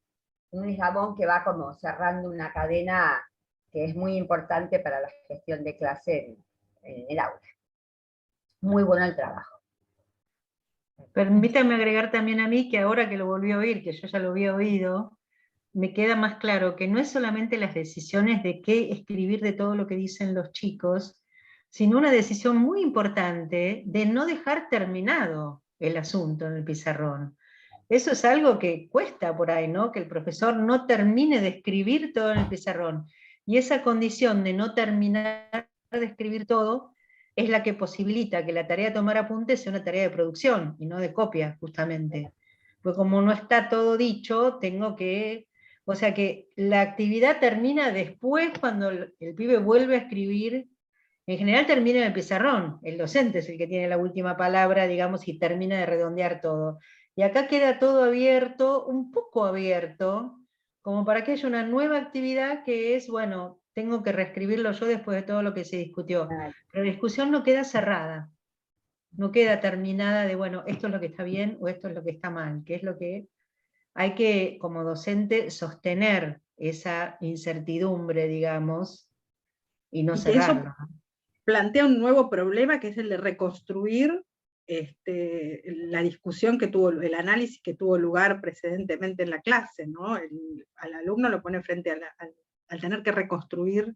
eslabón que va como cerrando una cadena que es muy importante para la gestión de clase en el aula. Muy bueno el trabajo.
Permítame agregar también a mí que ahora que lo volví a oír, que yo ya lo había oído, me queda más claro que no es solamente las decisiones de qué escribir de todo lo que dicen los chicos, sino una decisión muy importante de no dejar terminado el asunto en el pizarrón. Eso es algo que cuesta por ahí, ¿no? Que el profesor no termine de escribir todo en el pizarrón. Y esa condición de no terminar de escribir todo es la que posibilita que la tarea de tomar apuntes sea una tarea de producción y no de copia, justamente. Pues como no está todo dicho, tengo que... O sea que la actividad termina después, cuando el pibe vuelve a escribir. En general termina en el pizarrón, el docente es el que tiene la última palabra, digamos, y termina de redondear todo. Y acá queda todo abierto, un poco abierto, como para que haya una nueva actividad que es, bueno, tengo que reescribirlo yo después de todo lo que se discutió. Pero la discusión no queda cerrada, no queda terminada de, bueno, esto es lo que está bien o esto es lo que está mal, que es lo que hay que, como docente, sostener esa incertidumbre, digamos, y no cerrarlo.
Plantea un nuevo problema, que es el de reconstruir la discusión que tuvo, el análisis que tuvo lugar precedentemente en la clase, ¿no? Al alumno lo pone frente al tener que reconstruir.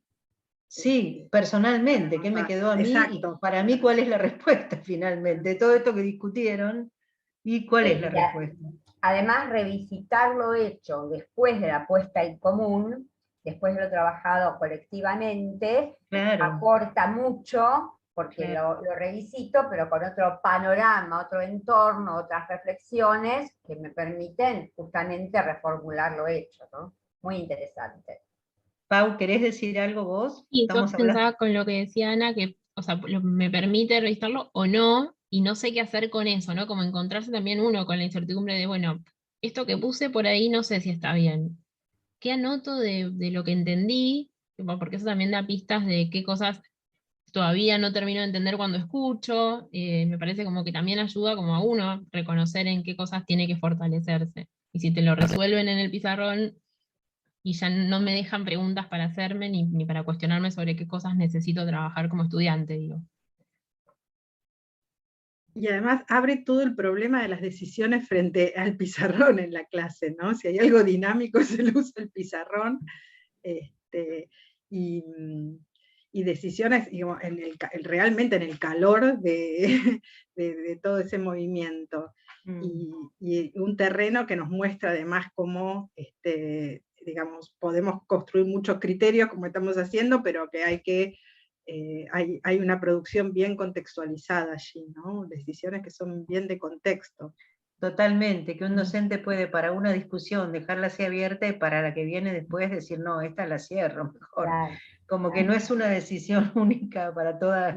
Sí, personalmente, ¿qué me quedó a mí?
Exacto.
Y para mí, ¿cuál es la respuesta finalmente? De todo esto que discutieron, ¿y cuál es la respuesta?
Además, revisitar lo hecho después de la puesta en común, después de lo trabajado colectivamente,
claro,
aporta mucho, porque
claro,
lo revisito, pero con otro panorama, otro entorno, otras reflexiones que me permiten justamente reformular lo hecho, ¿no? Muy interesante.
Pau, ¿querés decir algo vos?
Y yo
Estamos hablando.
pensaba con lo que decía Ana, que, o sea, me permite revisarlo o no, y no sé qué hacer con eso, ¿no? Como encontrarse también uno con la incertidumbre de, bueno, esto que puse por ahí no sé si está bien. ¿Qué anoto de lo que entendí? Tipo, porque eso también da pistas de qué cosas todavía no termino de entender cuando escucho. Me parece como que también ayuda como a uno a reconocer en qué cosas tiene que fortalecerse. Y si te lo resuelven en el pizarrón, y ya no me dejan preguntas para hacerme ni para cuestionarme sobre qué cosas necesito trabajar como estudiante, digo.
Y además abre todo el problema de las decisiones frente al pizarrón en la clase, ¿no? Si hay algo dinámico se le usa el pizarrón, y decisiones, digamos, realmente en el calor de todo ese movimiento. Y un terreno que nos muestra además cómo, digamos, podemos construir muchos criterios como estamos haciendo, pero que hay una producción bien contextualizada allí, ¿no? Decisiones que son bien de contexto.
Totalmente, que un docente puede para una discusión dejarla así abierta y para la que viene después decir, no, esta la cierro mejor. Claro, como que no es una decisión única para todas.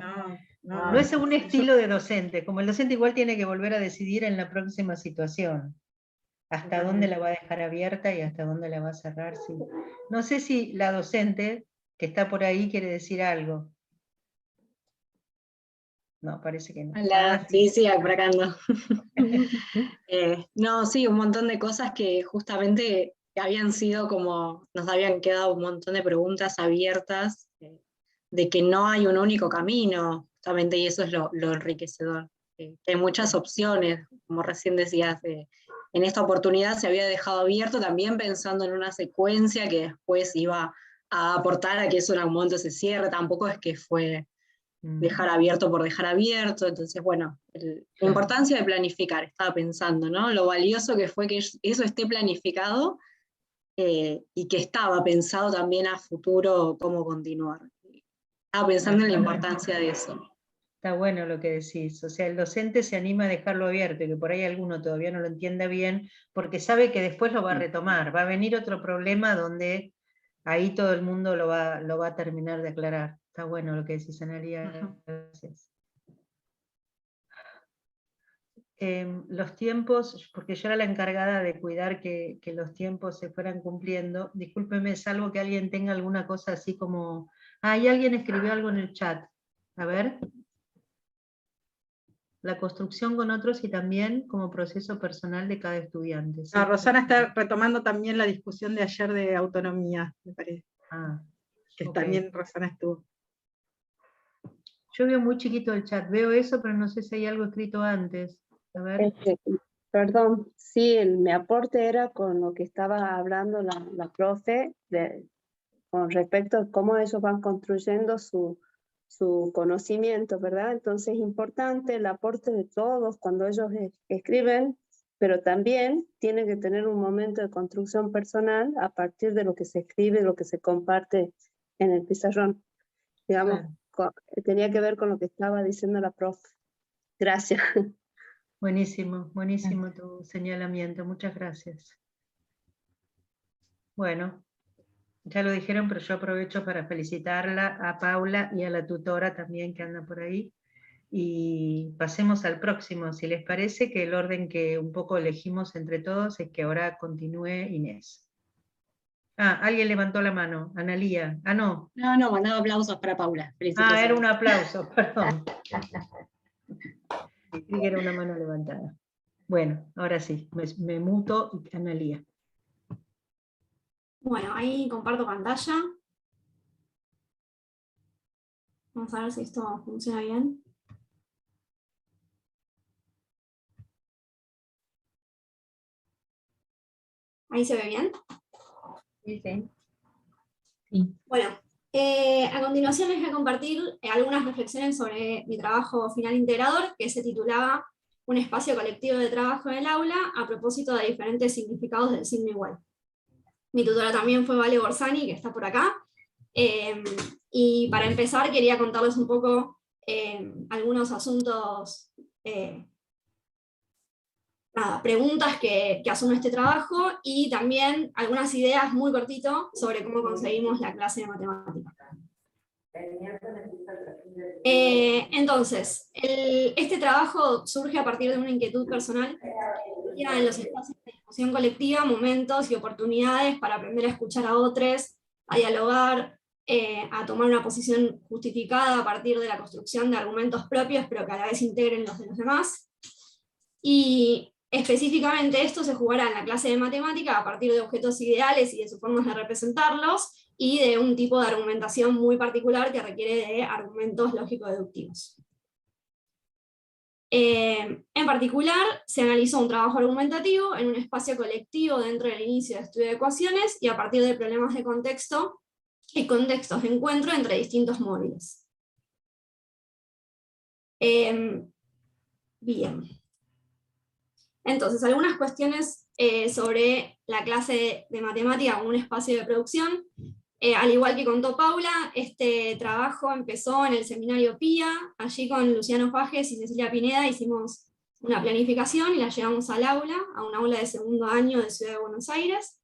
No es un estilo de docente, como el docente igual tiene que volver a decidir en la próxima situación. Hasta dónde la va a dejar abierta y hasta dónde la va a cerrar. Sí. No sé si la docente que está por ahí quiere decir algo. No, parece que no.
Hola, sí, por acá ando. No, sí, un montón de cosas que justamente habían sido como, nos habían quedado un montón de preguntas abiertas, de que no hay un único camino, justamente, y eso es lo enriquecedor. Que hay muchas opciones, como recién decías, en esta oportunidad se había dejado abierto también pensando en una secuencia que después iba a aportar a que eso en algún momento se cierre, tampoco es que fue dejar abierto por dejar abierto, entonces bueno, la importancia de planificar, estaba pensando, ¿no? Lo valioso que fue que eso esté planificado y que estaba pensado también a futuro cómo continuar. Estaba pensando en la importancia de eso.
Está bueno lo que decís, o sea, el docente se anima a dejarlo abierto y que por ahí alguno todavía no lo entienda bien, porque sabe que después lo va a retomar, va a venir otro problema donde ahí todo el mundo lo va a terminar de aclarar. Está bueno lo que decís, Analia, gracias. Los tiempos, porque yo era la encargada de cuidar que los tiempos se fueran cumpliendo, discúlpeme, salvo que alguien tenga alguna cosa así como, ahí alguien escribió algo en el chat, a ver. La construcción con otros y también como proceso personal de cada estudiante. ¿Sí?
Rosana está retomando también la discusión de ayer de autonomía, me parece. Que okay. También Rosana estuvo.
Yo veo muy chiquito el chat, veo eso, pero no sé si hay algo escrito antes. A ver.
Perdón, sí, mi aporte era con lo que estaba hablando la profe, con respecto a cómo ellos van construyendo su conocimiento, ¿verdad? Entonces es importante el aporte de todos cuando ellos escriben, pero también tienen que tener un momento de construcción personal a partir de lo que se escribe, lo que se comparte en el pizarrón. Digamos, tenía que ver con lo que estaba diciendo la profe. Gracias.
Buenísimo, buenísimo tu señalamiento, muchas gracias. Bueno. Ya lo dijeron, pero yo aprovecho para felicitarla a Paula y a la tutora también que anda por ahí. Y pasemos al próximo, si les parece, que el orden que un poco elegimos entre todos es que ahora continúe Inés. Alguien levantó la mano, Analía. No.
No, mandaba aplausos para Paula.
Era un aplauso, perdón. Creí que era una mano levantada. Bueno, ahora sí, me muto, Analía.
Bueno, ahí comparto pantalla. Vamos a ver si esto funciona bien. ¿Ahí se ve bien?
Sí, sí.
Bueno, a continuación les voy a compartir algunas reflexiones sobre mi trabajo final integrador, que se titulaba Un espacio colectivo de trabajo en el aula a propósito de diferentes significados del signo igual. Mi tutora también fue Vale Borsani, que está por acá. Y para empezar quería contarles un poco algunos asuntos, preguntas que asume este trabajo y también algunas ideas muy cortito sobre cómo conseguimos la clase de matemática. Entonces, este trabajo surge a partir de una inquietud personal en los espacios de discusión colectiva, momentos y oportunidades para aprender a escuchar a otros, a dialogar, a tomar una posición justificada a partir de la construcción de argumentos propios, pero que a la vez integren los de los demás. Y específicamente esto se jugará en la clase de matemática a partir de objetos ideales y de sus formas de representarlos, y de un tipo de argumentación muy particular que requiere de argumentos lógico-deductivos. En particular, se analizó un trabajo argumentativo en un espacio colectivo dentro del inicio de estudio de ecuaciones y a partir de problemas de contexto y contextos de encuentro entre distintos móviles. Bien. Entonces, algunas cuestiones sobre la clase de matemática como un espacio de producción. Al igual que contó Paula, este trabajo empezó en el seminario PIA, allí con Luciano Fajes y Cecilia Pineda hicimos una planificación y la llevamos al aula, a un aula de segundo año de Ciudad de Buenos Aires,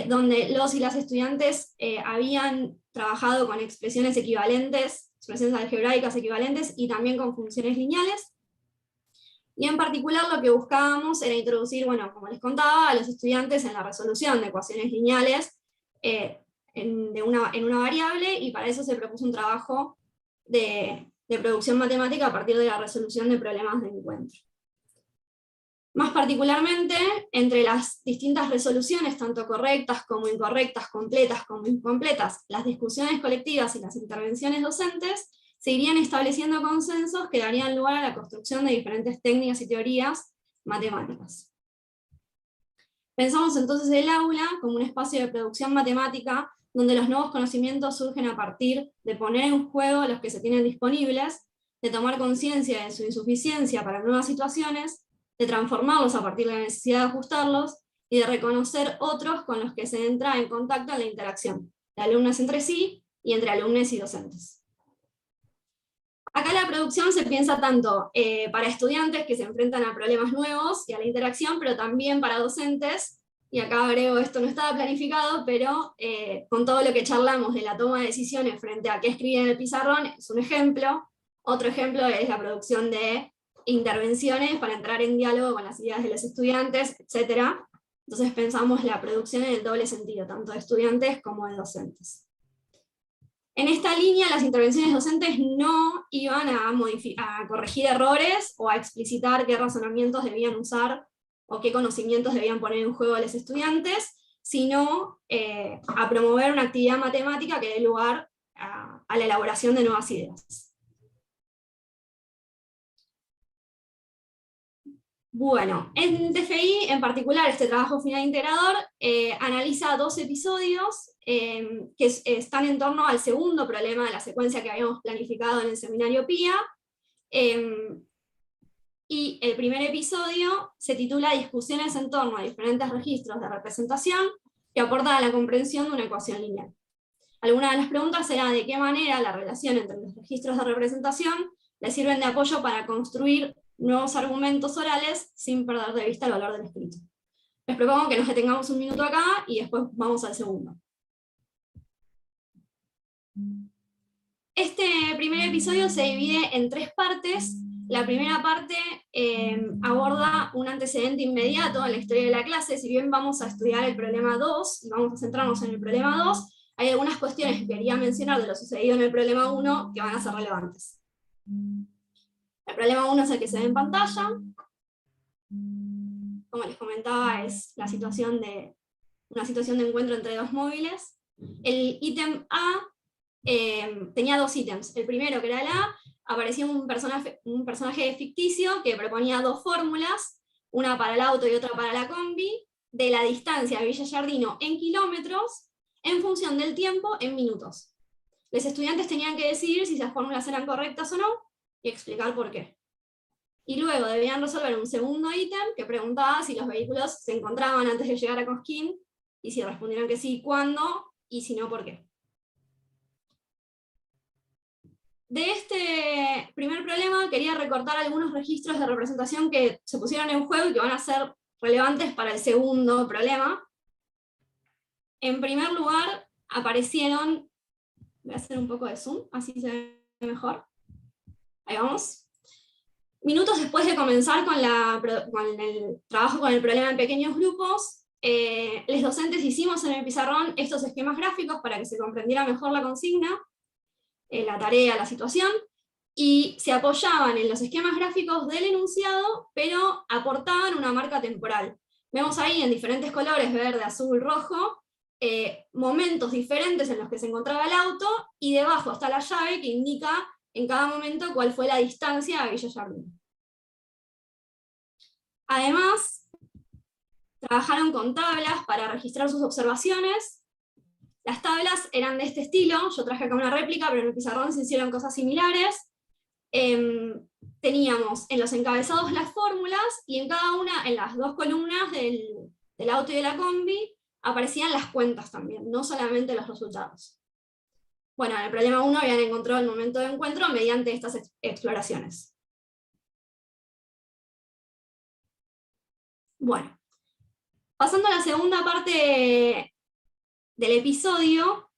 donde los y las estudiantes habían trabajado con expresiones equivalentes, expresiones algebraicas equivalentes y también con funciones lineales. Y en particular lo que buscábamos era introducir, bueno, como les contaba, a los estudiantes en la resolución de ecuaciones lineales en una variable, y para eso se propuso un trabajo de producción matemática a partir de la resolución de problemas de encuentro. Más particularmente, entre las distintas resoluciones, tanto correctas como incorrectas, completas como incompletas, las discusiones colectivas y las intervenciones docentes, se irían estableciendo consensos que darían lugar a la construcción de diferentes técnicas y teorías matemáticas. Pensamos entonces el aula como un espacio de producción matemática donde los nuevos conocimientos surgen a partir de poner en juego los que se tienen disponibles, de tomar conciencia de su insuficiencia para nuevas situaciones, de transformarlos a partir de la necesidad de ajustarlos, y de reconocer otros con los que se entra en contacto en la interacción, de alumnos entre sí y entre alumnos y docentes. Acá la producción se piensa tanto para estudiantes que se enfrentan a problemas nuevos y a la interacción, pero también para docentes, y acá agrego, esto no estaba planificado, pero con todo lo que charlamos de la toma de decisiones frente a qué escribir en el pizarrón, es un ejemplo. Otro ejemplo es la producción de intervenciones para entrar en diálogo con las ideas de los estudiantes, etc. Entonces pensamos la producción en el doble sentido, tanto de estudiantes como de docentes. En esta línea, las intervenciones docentes no iban a corregir errores o a explicitar qué razonamientos debían usar o qué conocimientos debían poner en juego a los estudiantes, sino a promover una actividad matemática que dé lugar a la elaboración de nuevas ideas. Bueno, en TFI, en particular, este trabajo final integrador analiza 2 episodios que están en torno al segundo problema de la secuencia que habíamos planificado en el seminario PIA. Y el primer episodio se titula Discusiones en torno a diferentes registros de representación que aportan a la comprensión de una ecuación lineal. Alguna de las preguntas era de qué manera la relación entre los registros de representación les sirven de apoyo para construir nuevos argumentos orales sin perder de vista el valor del escrito. Les propongo que nos detengamos un minuto acá y después vamos al segundo. Este primer episodio se divide en 3 partes. La primera parte aborda un antecedente inmediato en la historia de la clase. Si bien vamos a estudiar el problema 2, y vamos a centrarnos en el problema 2, hay algunas cuestiones que quería mencionar de lo sucedido en el problema 1 que van a ser relevantes. El problema 1 es el que se ve en pantalla. Como les comentaba, es una situación de encuentro entre 2 móviles. El ítem A tenía 2 ítems. El primero, que era el A, aparecía un personaje ficticio que proponía 2 fórmulas, una para el auto y otra para la combi, de la distancia a Villa Giardino en kilómetros en función del tiempo en minutos. Los estudiantes tenían que decidir si esas fórmulas eran correctas o no y explicar por qué. Y luego debían resolver un segundo ítem que preguntaba si los vehículos se encontraban antes de llegar a Cosquín, y si respondieron que sí, cuándo, y si no, por qué. De este primer problema quería recortar algunos registros de representación que se pusieron en juego y que van a ser relevantes para el segundo problema. En primer lugar, aparecieron, voy a hacer un poco de zoom, así se ve mejor. Ahí vamos. Minutos después de comenzar con el trabajo con el problema en pequeños grupos, los docentes hicimos en el pizarrón estos esquemas gráficos para que se comprendiera mejor la consigna, la tarea, la situación, y se apoyaban en los esquemas gráficos del enunciado, pero aportaban una marca temporal. Vemos ahí en diferentes colores, verde, azul, rojo, momentos diferentes en los que se encontraba el auto, y debajo está la llave que indica en cada momento cuál fue la distancia a Villa Giardino. Además, trabajaron con tablas para registrar sus observaciones. Las tablas eran de este estilo, yo traje acá una réplica, pero en el pizarrón se hicieron cosas similares. Teníamos en los encabezados las fórmulas, y en cada una, en las dos columnas del auto y de la combi, aparecían las cuentas también, no solamente los resultados. Bueno, en el problema 1 habían encontrado el momento de encuentro mediante estas exploraciones. Bueno, pasando a la segunda parte del episodio,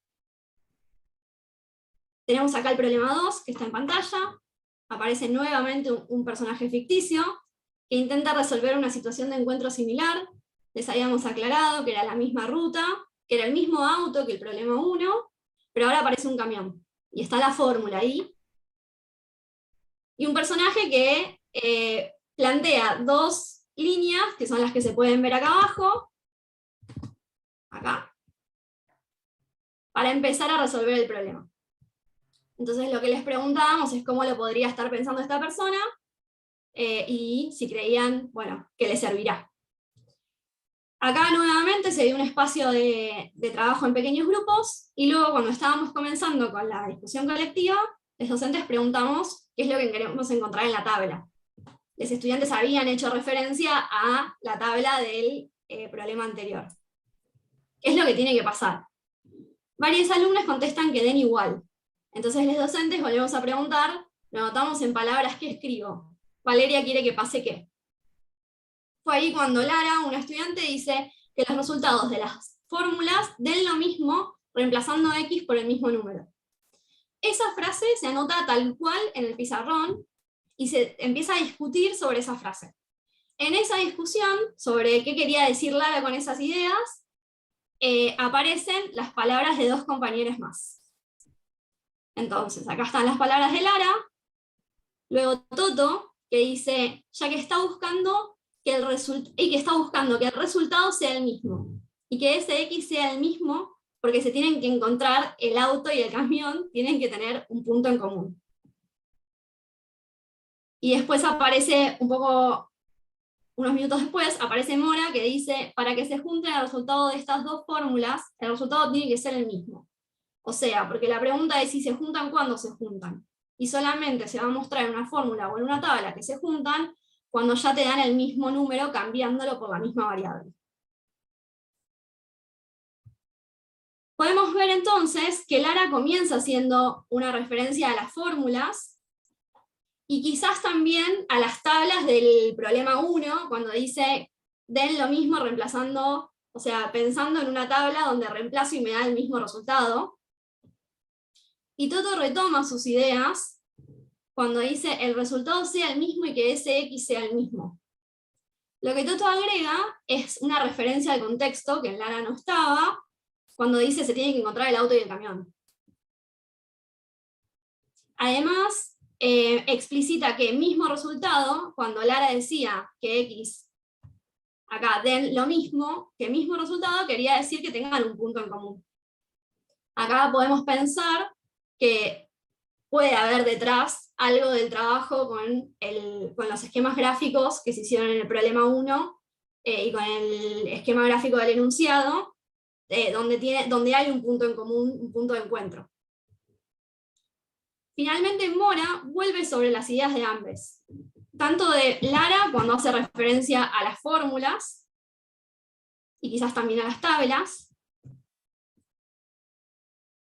tenemos acá el problema 2, que está en pantalla. Aparece nuevamente un personaje ficticio que intenta resolver una situación de encuentro similar. Les habíamos aclarado que era la misma ruta, que era el mismo auto que el problema 1, pero ahora aparece un camión, y está la fórmula ahí. Y un personaje que plantea dos líneas, que son las que se pueden ver acá abajo, acá, para empezar a resolver el problema. Entonces lo que les preguntábamos es cómo lo podría estar pensando esta persona, y si creían, bueno, que le servirá. Acá nuevamente se dio un espacio de trabajo en pequeños grupos, y luego cuando estábamos comenzando con la discusión colectiva, los docentes preguntamos qué es lo que queremos encontrar en la tabla. Los estudiantes habían hecho referencia a la tabla del problema anterior. ¿Qué es lo que tiene que pasar? Varios alumnos contestan que den igual. Entonces los docentes volvemos a preguntar, lo anotamos en palabras que escribo. Valeria quiere que pase qué. Fue ahí cuando Lara, una estudiante, dice que los resultados de las fórmulas den lo mismo reemplazando X por el mismo número. Esa frase se anota tal cual en el pizarrón y se empieza a discutir sobre esa frase. En esa discusión sobre qué quería decir Lara con esas ideas, aparecen las palabras de dos compañeros más. Entonces, acá están las palabras de Lara, luego Toto, que dice, ya que está buscando que el resultado sea el mismo, y que ese X sea el mismo, porque se tienen que encontrar el auto y el camión, tienen que tener un punto en común. Y después aparece unos minutos después, aparece Mora, que dice, para que se junten el resultado de estas dos fórmulas, el resultado tiene que ser el mismo. O sea, porque la pregunta es si se juntan, ¿cuándo se juntan? Y solamente se va a mostrar en una fórmula o en una tabla que se juntan cuando ya te dan el mismo número cambiándolo por la misma variable. Podemos ver entonces que Lara comienza haciendo una referencia a las fórmulas, y quizás también a las tablas del problema 1, cuando dice, den lo mismo reemplazando, o sea, pensando en una tabla donde reemplazo y me da el mismo resultado. Y Toto retoma sus ideas cuando dice, el resultado sea el mismo y que ese X sea el mismo. Lo que Toto agrega es una referencia al contexto, que en Lara no estaba, cuando dice se tiene que encontrar el auto y el camión. Además, explicita que mismo resultado, cuando Lara decía que X, acá den lo mismo, que mismo resultado quería decir que tengan un punto en común. Acá podemos pensar que puede haber detrás algo del trabajo con los esquemas gráficos que se hicieron en el problema 1, y con el esquema gráfico del enunciado, donde hay un punto en común, un punto de encuentro. Finalmente, Mora vuelve sobre las ideas de ambos, tanto de Lara cuando hace referencia a las fórmulas, y quizás también a las tablas,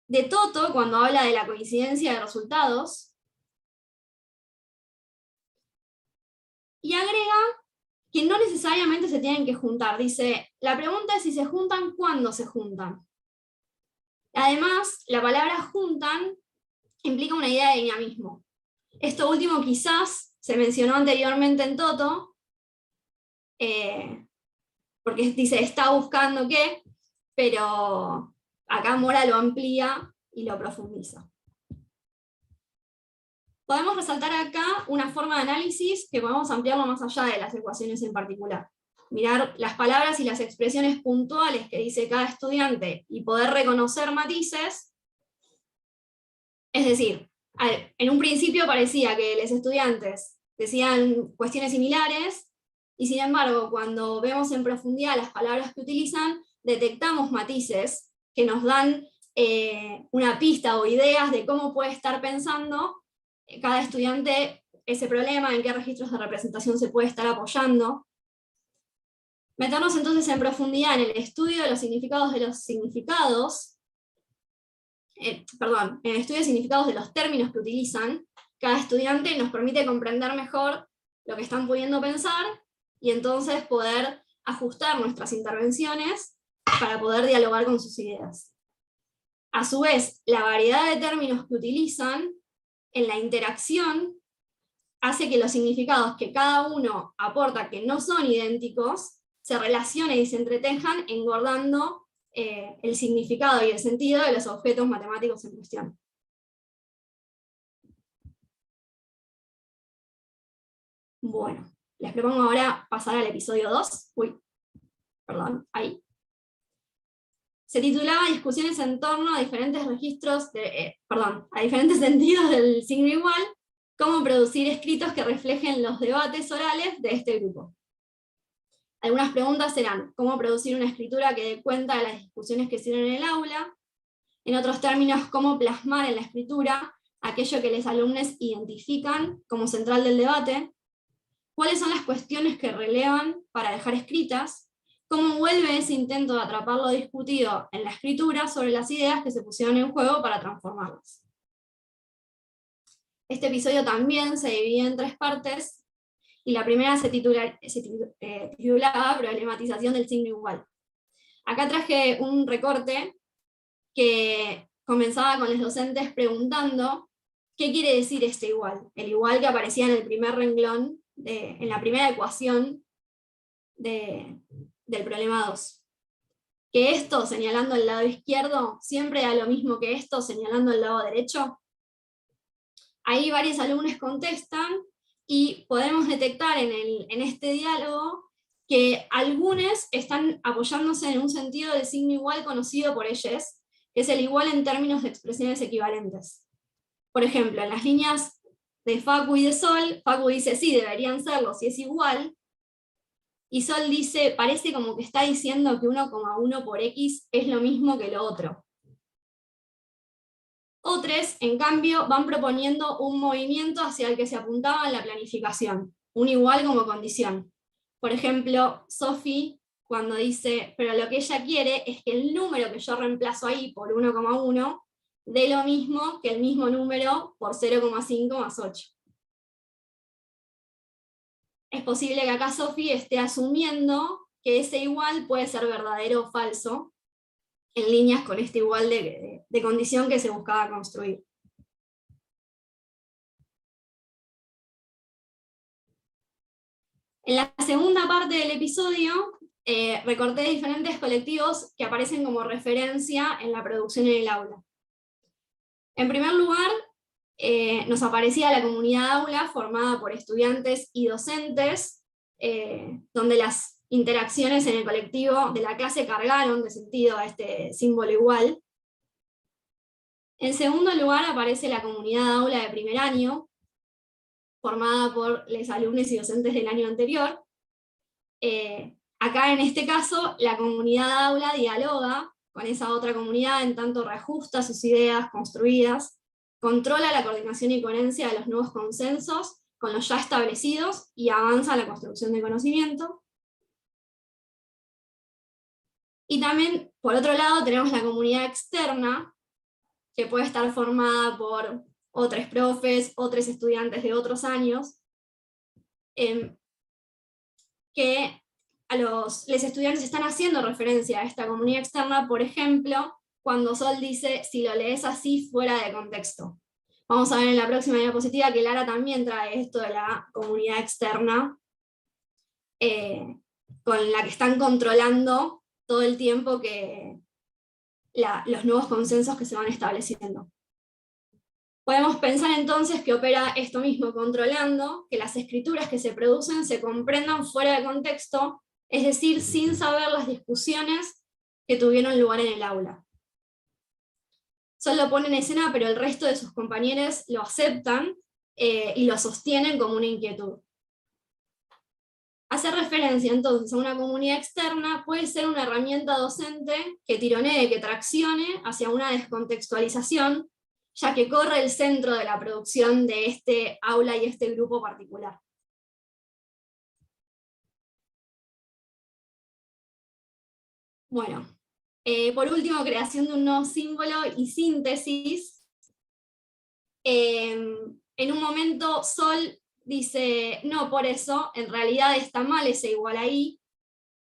de Toto cuando habla de la coincidencia de resultados, y agrega que no necesariamente se tienen que juntar. Dice, la pregunta es si se juntan, ¿cuándo se juntan? Además, la palabra juntan implica una idea de dinamismo. Esto último quizás se mencionó anteriormente en Toto, porque dice, está buscando qué, pero acá Mora lo amplía y lo profundiza. Podemos resaltar acá una forma de análisis que podemos ampliarlo más allá de las ecuaciones en particular. Mirar las palabras y las expresiones puntuales que dice cada estudiante y poder reconocer matices. Es decir, en un principio parecía que los estudiantes decían cuestiones similares, y sin embargo, cuando vemos en profundidad las palabras que utilizan, detectamos matices que nos dan una pista o ideas de cómo puede estar pensando cada estudiante ese problema, en qué registros de representación se puede estar apoyando. Meternos entonces en profundidad en el estudio de los significados de los significados, en el estudio de significados de los términos que utilizan cada estudiante, nos permite comprender mejor lo que están pudiendo pensar, y entonces poder ajustar nuestras intervenciones para poder dialogar con sus ideas. A su vez, la variedad de términos que utilizan en la interacción hace que los significados que cada uno aporta, que no son idénticos, se relacionen y se entretejan engordando el significado y el sentido de los objetos matemáticos en cuestión. Bueno, les propongo ahora pasar al episodio 2. Ahí. Se titulaba Discusiones en torno a diferentes registros, a diferentes sentidos del signo igual, cómo producir escritos que reflejen los debates orales de este grupo. Algunas preguntas serán, ¿cómo producir una escritura que dé cuenta de las discusiones que se dieron en el aula? En otros términos, ¿cómo plasmar en la escritura aquello que los alumnos identifican como central del debate? ¿Cuáles son las cuestiones que relevan para dejar escritas? ¿Cómo vuelve ese intento de atrapar lo discutido en la escritura sobre las ideas que se pusieron en juego para transformarlas? Este episodio también se divide en 3 partes, y la primera se titulaba Problematización del signo igual. Acá traje un recorte que comenzaba con los docentes preguntando qué quiere decir este igual, el igual que aparecía en el primer renglón, en la primera ecuación del problema 2. Que esto, señalando el lado izquierdo, siempre da lo mismo que esto, señalando el lado derecho. Ahí varios alumnos contestan, y podemos detectar en este diálogo que algunos están apoyándose en un sentido del signo igual conocido por ellos, que es el igual en términos de expresiones equivalentes. Por ejemplo, en las líneas de Facu y de Sol, Facu dice sí, deberían serlo si es igual, y Sol dice, parece como que está diciendo que 1,1 por X es lo mismo que lo otro. Otros, en cambio, van proponiendo un movimiento hacia el que se apuntaba en la planificación, un igual como condición. Por ejemplo, Sophie, cuando dice, pero lo que ella quiere es que el número que yo reemplazo ahí por 1,1 dé lo mismo que el mismo número por 0,5 más 8. Es posible que acá Sophie esté asumiendo que ese igual puede ser verdadero o falso, en líneas con este igual de condición que se buscaba construir. En la segunda parte del episodio, recorté diferentes colectivos que aparecen como referencia en la producción en el aula. En primer lugar, nos aparecía la comunidad aula formada por estudiantes y docentes, donde las interacciones en el colectivo de la clase cargaron de sentido a este símbolo igual. En segundo lugar aparece la comunidad aula de primer año, formada por los alumnos y docentes del año anterior. Acá en este caso, la comunidad aula dialoga con esa otra comunidad, en tanto reajusta sus ideas construidas, controla la coordinación y coherencia de los nuevos consensos con los ya establecidos y avanza la construcción de conocimiento. Y también, por otro lado, tenemos la comunidad externa, que puede estar formada por otros profes, otros estudiantes de otros años, que los estudiantes están haciendo referencia a esta comunidad externa, por ejemplo, cuando Sol dice, si lo lees así, fuera de contexto. Vamos a ver en la próxima diapositiva que Lara también trae esto de la comunidad externa, con la que están controlando todo el tiempo los nuevos consensos que se van estableciendo. Podemos pensar entonces que opera esto mismo, controlando que las escrituras que se producen se comprendan fuera de contexto, es decir, sin saber las discusiones que tuvieron lugar en el aula. Sol lo pone en escena, pero el resto de sus compañeros lo aceptan y lo sostienen como una inquietud. Hacer referencia entonces a una comunidad externa puede ser una herramienta docente que tironee, que traccione hacia una descontextualización, ya que corre el centro de la producción de este aula y este grupo particular. Bueno, por último, creación de un nuevo símbolo y síntesis. En un momento Sol dice, no, por eso, en realidad está mal ese igual ahí,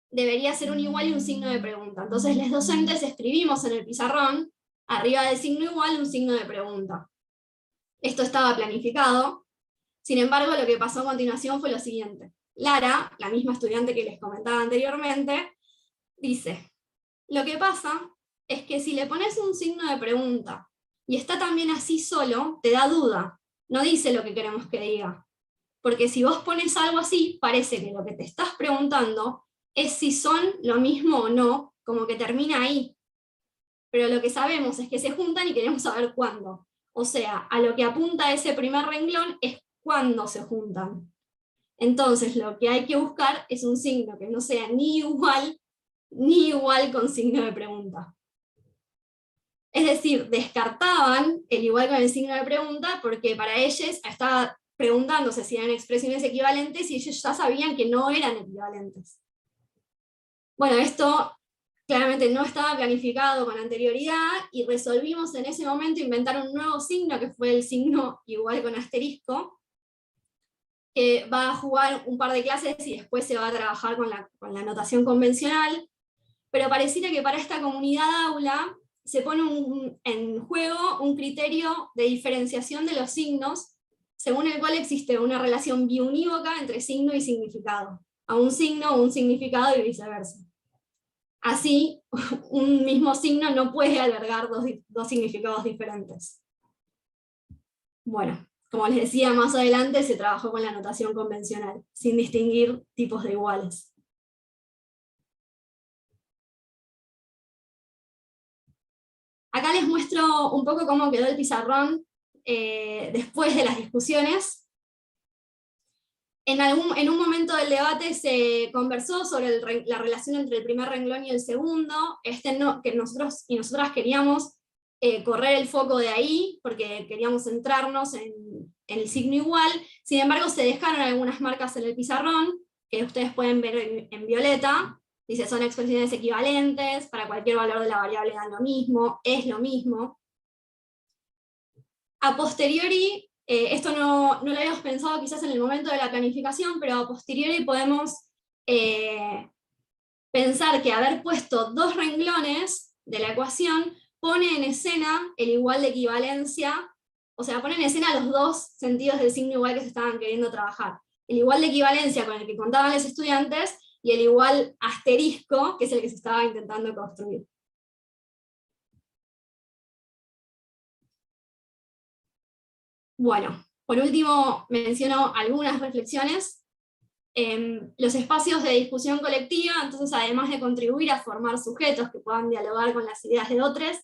debería ser un igual y un signo de pregunta. Entonces los docentes escribimos en el pizarrón, arriba del signo igual, un signo de pregunta. Esto estaba planificado, sin embargo lo que pasó a continuación fue lo siguiente. Lara, la misma estudiante que les comentaba anteriormente, dice, lo que pasa es que si le pones un signo de pregunta y está también así solo, te da duda, no dice lo que queremos que diga. Porque si vos pones algo así, parece que lo que te estás preguntando es si son lo mismo o no, como que termina ahí. Pero lo que sabemos es que se juntan y queremos saber cuándo. O sea, a lo que apunta ese primer renglón es cuándo se juntan. Entonces lo que hay que buscar es un signo que no sea ni igual con signo de pregunta. Es decir, descartaban el igual con el signo de pregunta porque para ellos estaba preguntándose si eran expresiones equivalentes y ellos ya sabían que no eran equivalentes. Bueno, esto claramente no estaba planificado con anterioridad y resolvimos en ese momento inventar un nuevo signo que fue el signo igual con asterisco, que va a jugar un par de clases y después se va a trabajar con la notación convencional, pero pareciera que para esta comunidad aula se pone en juego un criterio de diferenciación de los signos, según el cual existe una relación biunívoca entre signo y significado, a un signo o un significado y viceversa. Así, un mismo signo no puede albergar dos significados diferentes. Bueno, como les decía, más adelante se trabajó con la notación convencional, sin distinguir tipos de iguales. Acá les muestro un poco cómo quedó el pizarrón después de las discusiones. En un momento del debate se conversó sobre la relación entre el primer renglón y el segundo, que nosotros y nosotras queríamos correr el foco de ahí, porque queríamos centrarnos en el signo igual. Sin embargo, se dejaron algunas marcas en el pizarrón, que ustedes pueden ver en violeta. Dice, son expresiones equivalentes, para cualquier valor de la variable dan lo mismo, es lo mismo. A posteriori, esto no lo habíamos pensado quizás en el momento de la planificación, pero a posteriori podemos pensar que haber puesto dos renglones de la ecuación pone en escena el igual de equivalencia, o sea, pone en escena los dos sentidos del signo igual que se estaban queriendo trabajar. El igual de equivalencia con el que contaban los estudiantes, y el igual asterisco, que es el que se estaba intentando construir. Bueno, por último menciono algunas reflexiones. Los espacios de discusión colectiva, entonces además de contribuir a formar sujetos que puedan dialogar con las ideas de otros,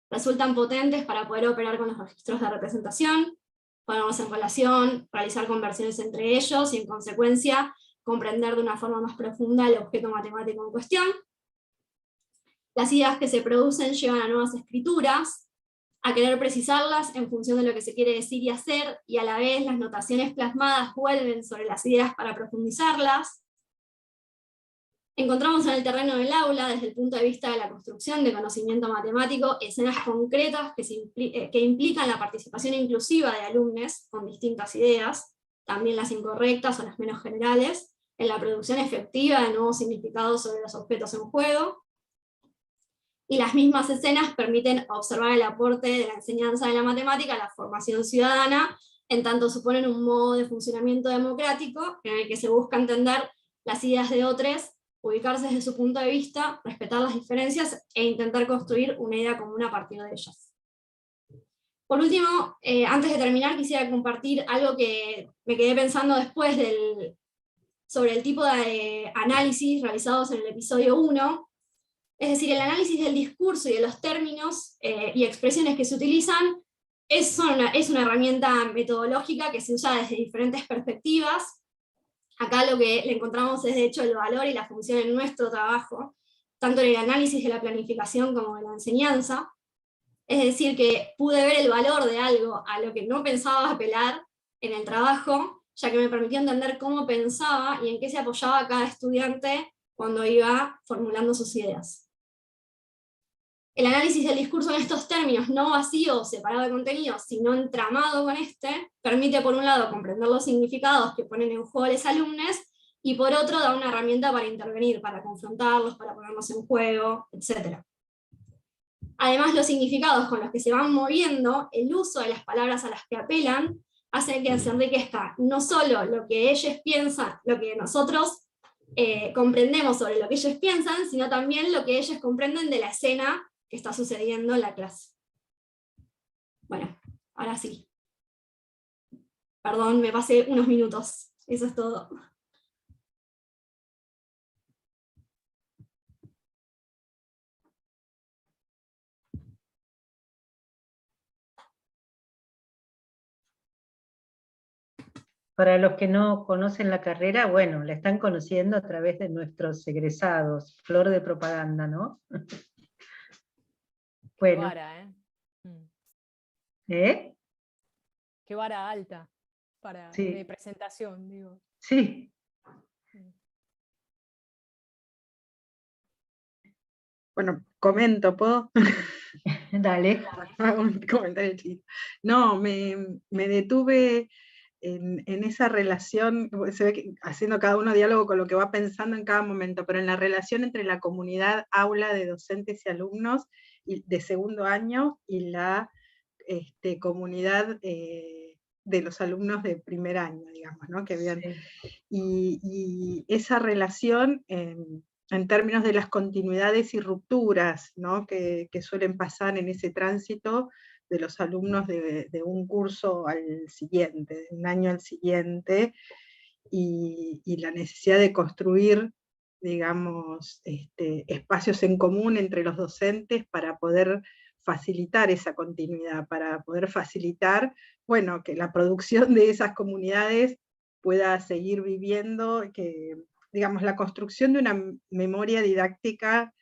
resultan potentes para poder operar con los registros de representación, ponernos en relación, realizar conversiones entre ellos y en consecuencia comprender de una forma más profunda el objeto matemático en cuestión. Las ideas que se producen llevan a nuevas escrituras, a querer precisarlas en función de lo que se quiere decir y hacer, y a la vez las notaciones plasmadas vuelven sobre las ideas para profundizarlas. Encontramos en el terreno del aula, desde el punto de vista de la construcción de conocimiento matemático, escenas concretas que implican la participación inclusiva de alumnos con distintas ideas, también las incorrectas o las menos generales, en la producción efectiva de nuevos significados sobre los objetos en juego. Y las mismas escenas permiten observar el aporte de la enseñanza de la matemática a la formación ciudadana, en tanto suponen un modo de funcionamiento democrático en el que se busca entender las ideas de otros, ubicarse desde su punto de vista, respetar las diferencias e intentar construir una idea común a partir de ellas. Por último, antes de terminar, quisiera compartir algo que me quedé pensando después sobre el tipo de análisis realizados en el episodio 1, es decir, el análisis del discurso y de los términos y expresiones que se utilizan es una herramienta metodológica que se usa desde diferentes perspectivas. Acá lo que le encontramos es de hecho el valor y la función en nuestro trabajo, tanto en el análisis de la planificación como de la enseñanza. Es decir, que pude ver el valor de algo a lo que no pensaba apelar en el trabajo, ya que me permitió entender cómo pensaba y en qué se apoyaba cada estudiante cuando iba formulando sus ideas. El análisis del discurso en estos términos, no vacío o separado de contenido, sino entramado con este, permite por un lado comprender los significados que ponen en juego los alumnos, y por otro da una herramienta para intervenir, para confrontarlos, para ponerlos en juego, etc. Además, los significados con los que se van moviendo, el uso de las palabras a las que apelan, hace que se enriquezca no solo lo que ellos piensan, lo que nosotros comprendemos sobre lo que ellos piensan, sino también lo que ellos comprenden de la escena que está sucediendo en la clase. Bueno, ahora sí. Perdón, me pasé unos minutos. Eso es todo.
Para los que no conocen la carrera, bueno, la están conociendo a través de nuestros egresados. Flor de propaganda, ¿no? Bueno.
Qué vara, ¿eh?
¿Eh?
Qué vara alta de presentación, digo.
Sí.
Bueno, comento, ¿puedo?
Dale.
Un comentario chiquito. No, me detuve en esa relación, se ve que haciendo cada uno diálogo con lo que va pensando en cada momento, pero en la relación entre la comunidad aula de docentes y alumnos de segundo año y la comunidad de los alumnos de primer año, digamos, ¿no? Que habían, y esa relación en términos de las continuidades y rupturas, ¿no? que suelen pasar en ese tránsito de los alumnos de un curso al siguiente, de un año al siguiente, y la necesidad de construir, digamos, espacios en común entre los docentes para poder facilitar esa continuidad, para poder facilitar, bueno, que la producción de esas comunidades pueda seguir viviendo, que, digamos, la construcción de una memoria didáctica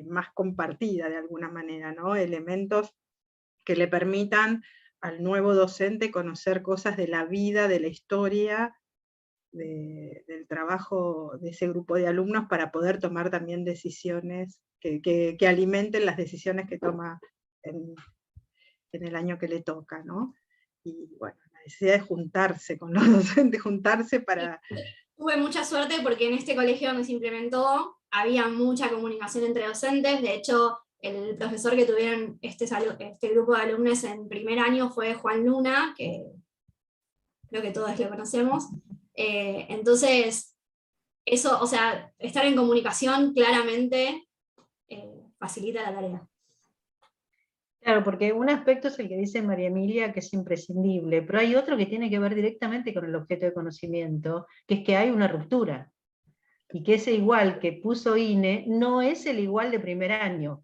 más compartida de alguna manera, ¿no? Elementos que le permitan al nuevo docente conocer cosas de la vida, de la historia, del trabajo de ese grupo de alumnos para poder tomar también decisiones que alimenten las decisiones que toma en el año que le toca, ¿no? Y bueno, la necesidad de juntarse con los docentes, juntarse para...
Tuve mucha suerte porque en este colegio donde se implementó había mucha comunicación entre docentes. De hecho, el profesor que tuvieron este grupo de alumnos en primer año fue Juan Luna, que creo que todos lo conocemos. Entonces, eso, o sea, estar en comunicación claramente facilita la tarea.
Claro, porque un aspecto es el que dice María Emilia, que es imprescindible, pero hay otro que tiene que ver directamente con el objeto de conocimiento, que es que hay una ruptura, y que ese igual que puso INE no es el igual de primer año.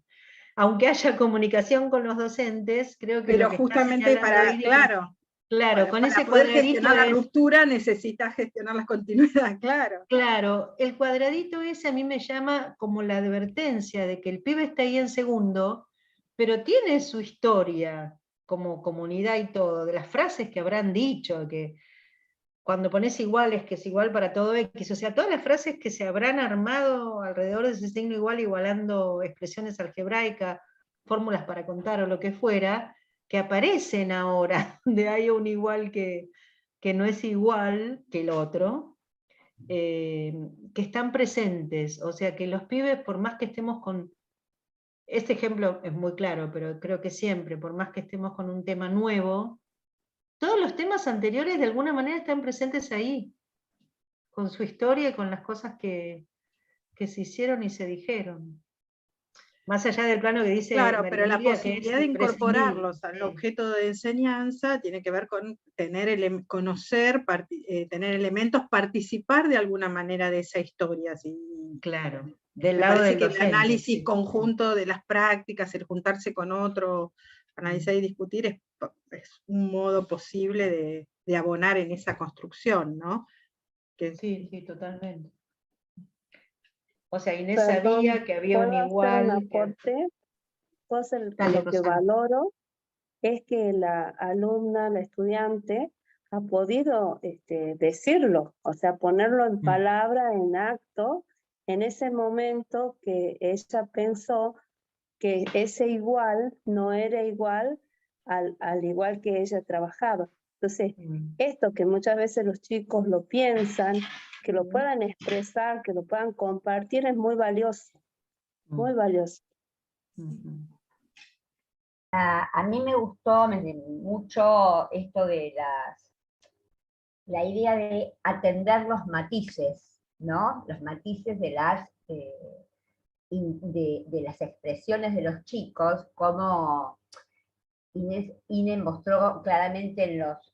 Aunque haya comunicación con los docentes, creo que...
Pero justamente para, claro,
Claro, con ese
poder
cuadradito
gestionar la
es-
ruptura necesitas gestionar la continuidad, claro.
Claro, el cuadradito ese a mí me llama como la advertencia de que el pibe está ahí en segundo, pero tiene su historia como comunidad y todo, de las frases que habrán dicho, que cuando pones iguales, que es igual para todo X, o sea, todas las frases que se habrán armado alrededor de ese signo igual, igualando expresiones algebraicas, fórmulas para contar o lo que fuera, que aparecen ahora, de hay un igual que no es igual que el otro, que están presentes, o sea que los pibes, por más que estemos con, este ejemplo es muy claro, pero creo que siempre, por más que estemos con un tema nuevo, todos los temas anteriores de alguna manera están presentes ahí, con su historia y con las cosas que se hicieron y se dijeron. Más allá del plano que dice
Claro, pero la
María, que es
posibilidad de
imprescindible.
incorporarlos al objeto de enseñanza tiene que ver con tener conocer, tener elementos, participar de alguna manera de esa historia. ¿Sí?
Claro, del
Me
lado
parece
del
que
docente,
el análisis
sí.
conjunto de las prácticas, el juntarse con otro, analizar y discutir es un modo posible de abonar en esa construcción, ¿no?
Sí, sí, totalmente. O sea, Inés
Perdón,
sabía que había un
¿puedo hacer un
igual.
aporte?
Dale,
Lo que
Rosana.
valoro es que la alumna, la estudiante, ha podido decirlo, o sea, ponerlo en palabra, en acto, en ese momento que ella pensó que ese igual no era igual al igual que ella trabajaba. Entonces, esto que muchas veces los chicos lo piensan, que lo puedan expresar, que lo puedan compartir, es muy valioso, muy valioso.
A mí me gustó mucho esto de la idea de atender los matices, ¿no? Los matices de las expresiones de los chicos, como Inés mostró claramente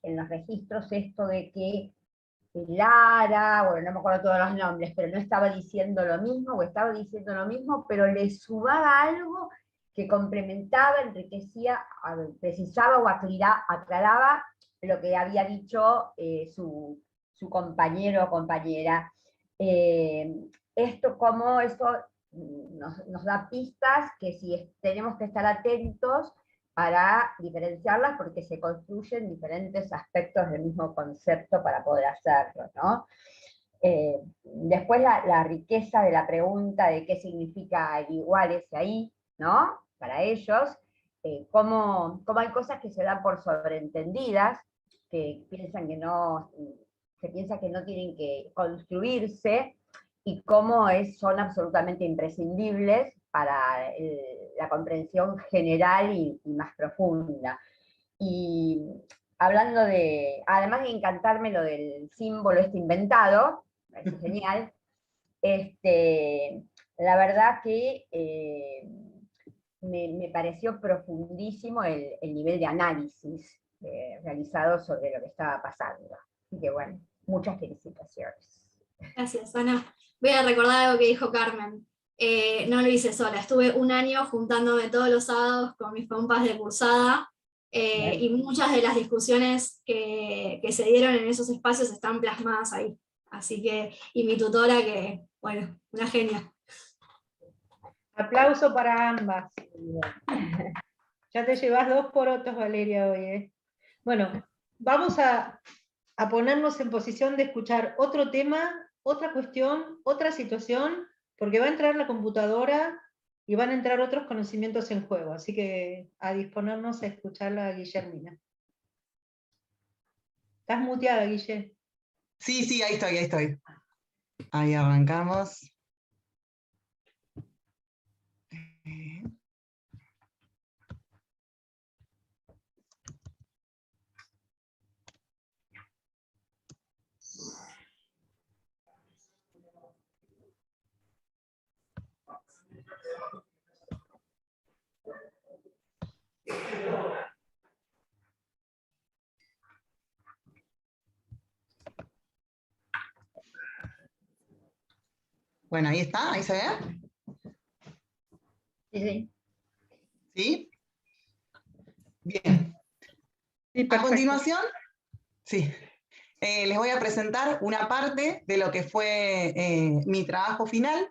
en los registros esto de que Lara, bueno, no me acuerdo todos los nombres, pero no estaba diciendo lo mismo, o estaba diciendo lo mismo, pero le sumaba algo que complementaba, enriquecía, precisaba o aclaraba lo que había dicho su compañero o compañera. Como eso nos da pistas que tenemos que estar atentos para diferenciarlas, porque se construyen diferentes aspectos del mismo concepto para poder hacerlo, ¿no? Después la riqueza de la pregunta de qué significa el igual ese ahí, ¿no? Para ellos, cómo hay cosas que se dan por sobreentendidas, que piensan que no tienen que construirse, y cómo son absolutamente imprescindibles para la comprensión general y más profunda. Y hablando además de encantarme lo del símbolo inventado, me parece genial, la verdad que me pareció profundísimo el nivel de análisis realizado sobre lo que estaba pasando. Así que bueno, muchas felicitaciones.
Gracias, Ana. Voy a recordar algo que dijo Carmen. No lo hice sola, estuve un año juntándome todos los sábados con mis compas de cursada, y muchas de las discusiones que se dieron en esos espacios están plasmadas ahí. Así que, y mi tutora, que, bueno, una genia.
Aplauso para ambas. Ya te llevas 2 porotos, Valeria, hoy, ¿eh? Bueno, vamos a ponernos en posición de escuchar otro tema, otra cuestión, otra situación, porque va a entrar la computadora y van a entrar otros conocimientos en juego, así que a disponernos a escucharla a Guillermina. ¿Estás muteada, Guille?
Sí, ahí estoy. Ahí arrancamos. Bueno, ahí está, ahí se ve.
Sí.
¿Sí? Bien. A continuación Sí. Les voy a presentar una parte de lo que fue mi trabajo final,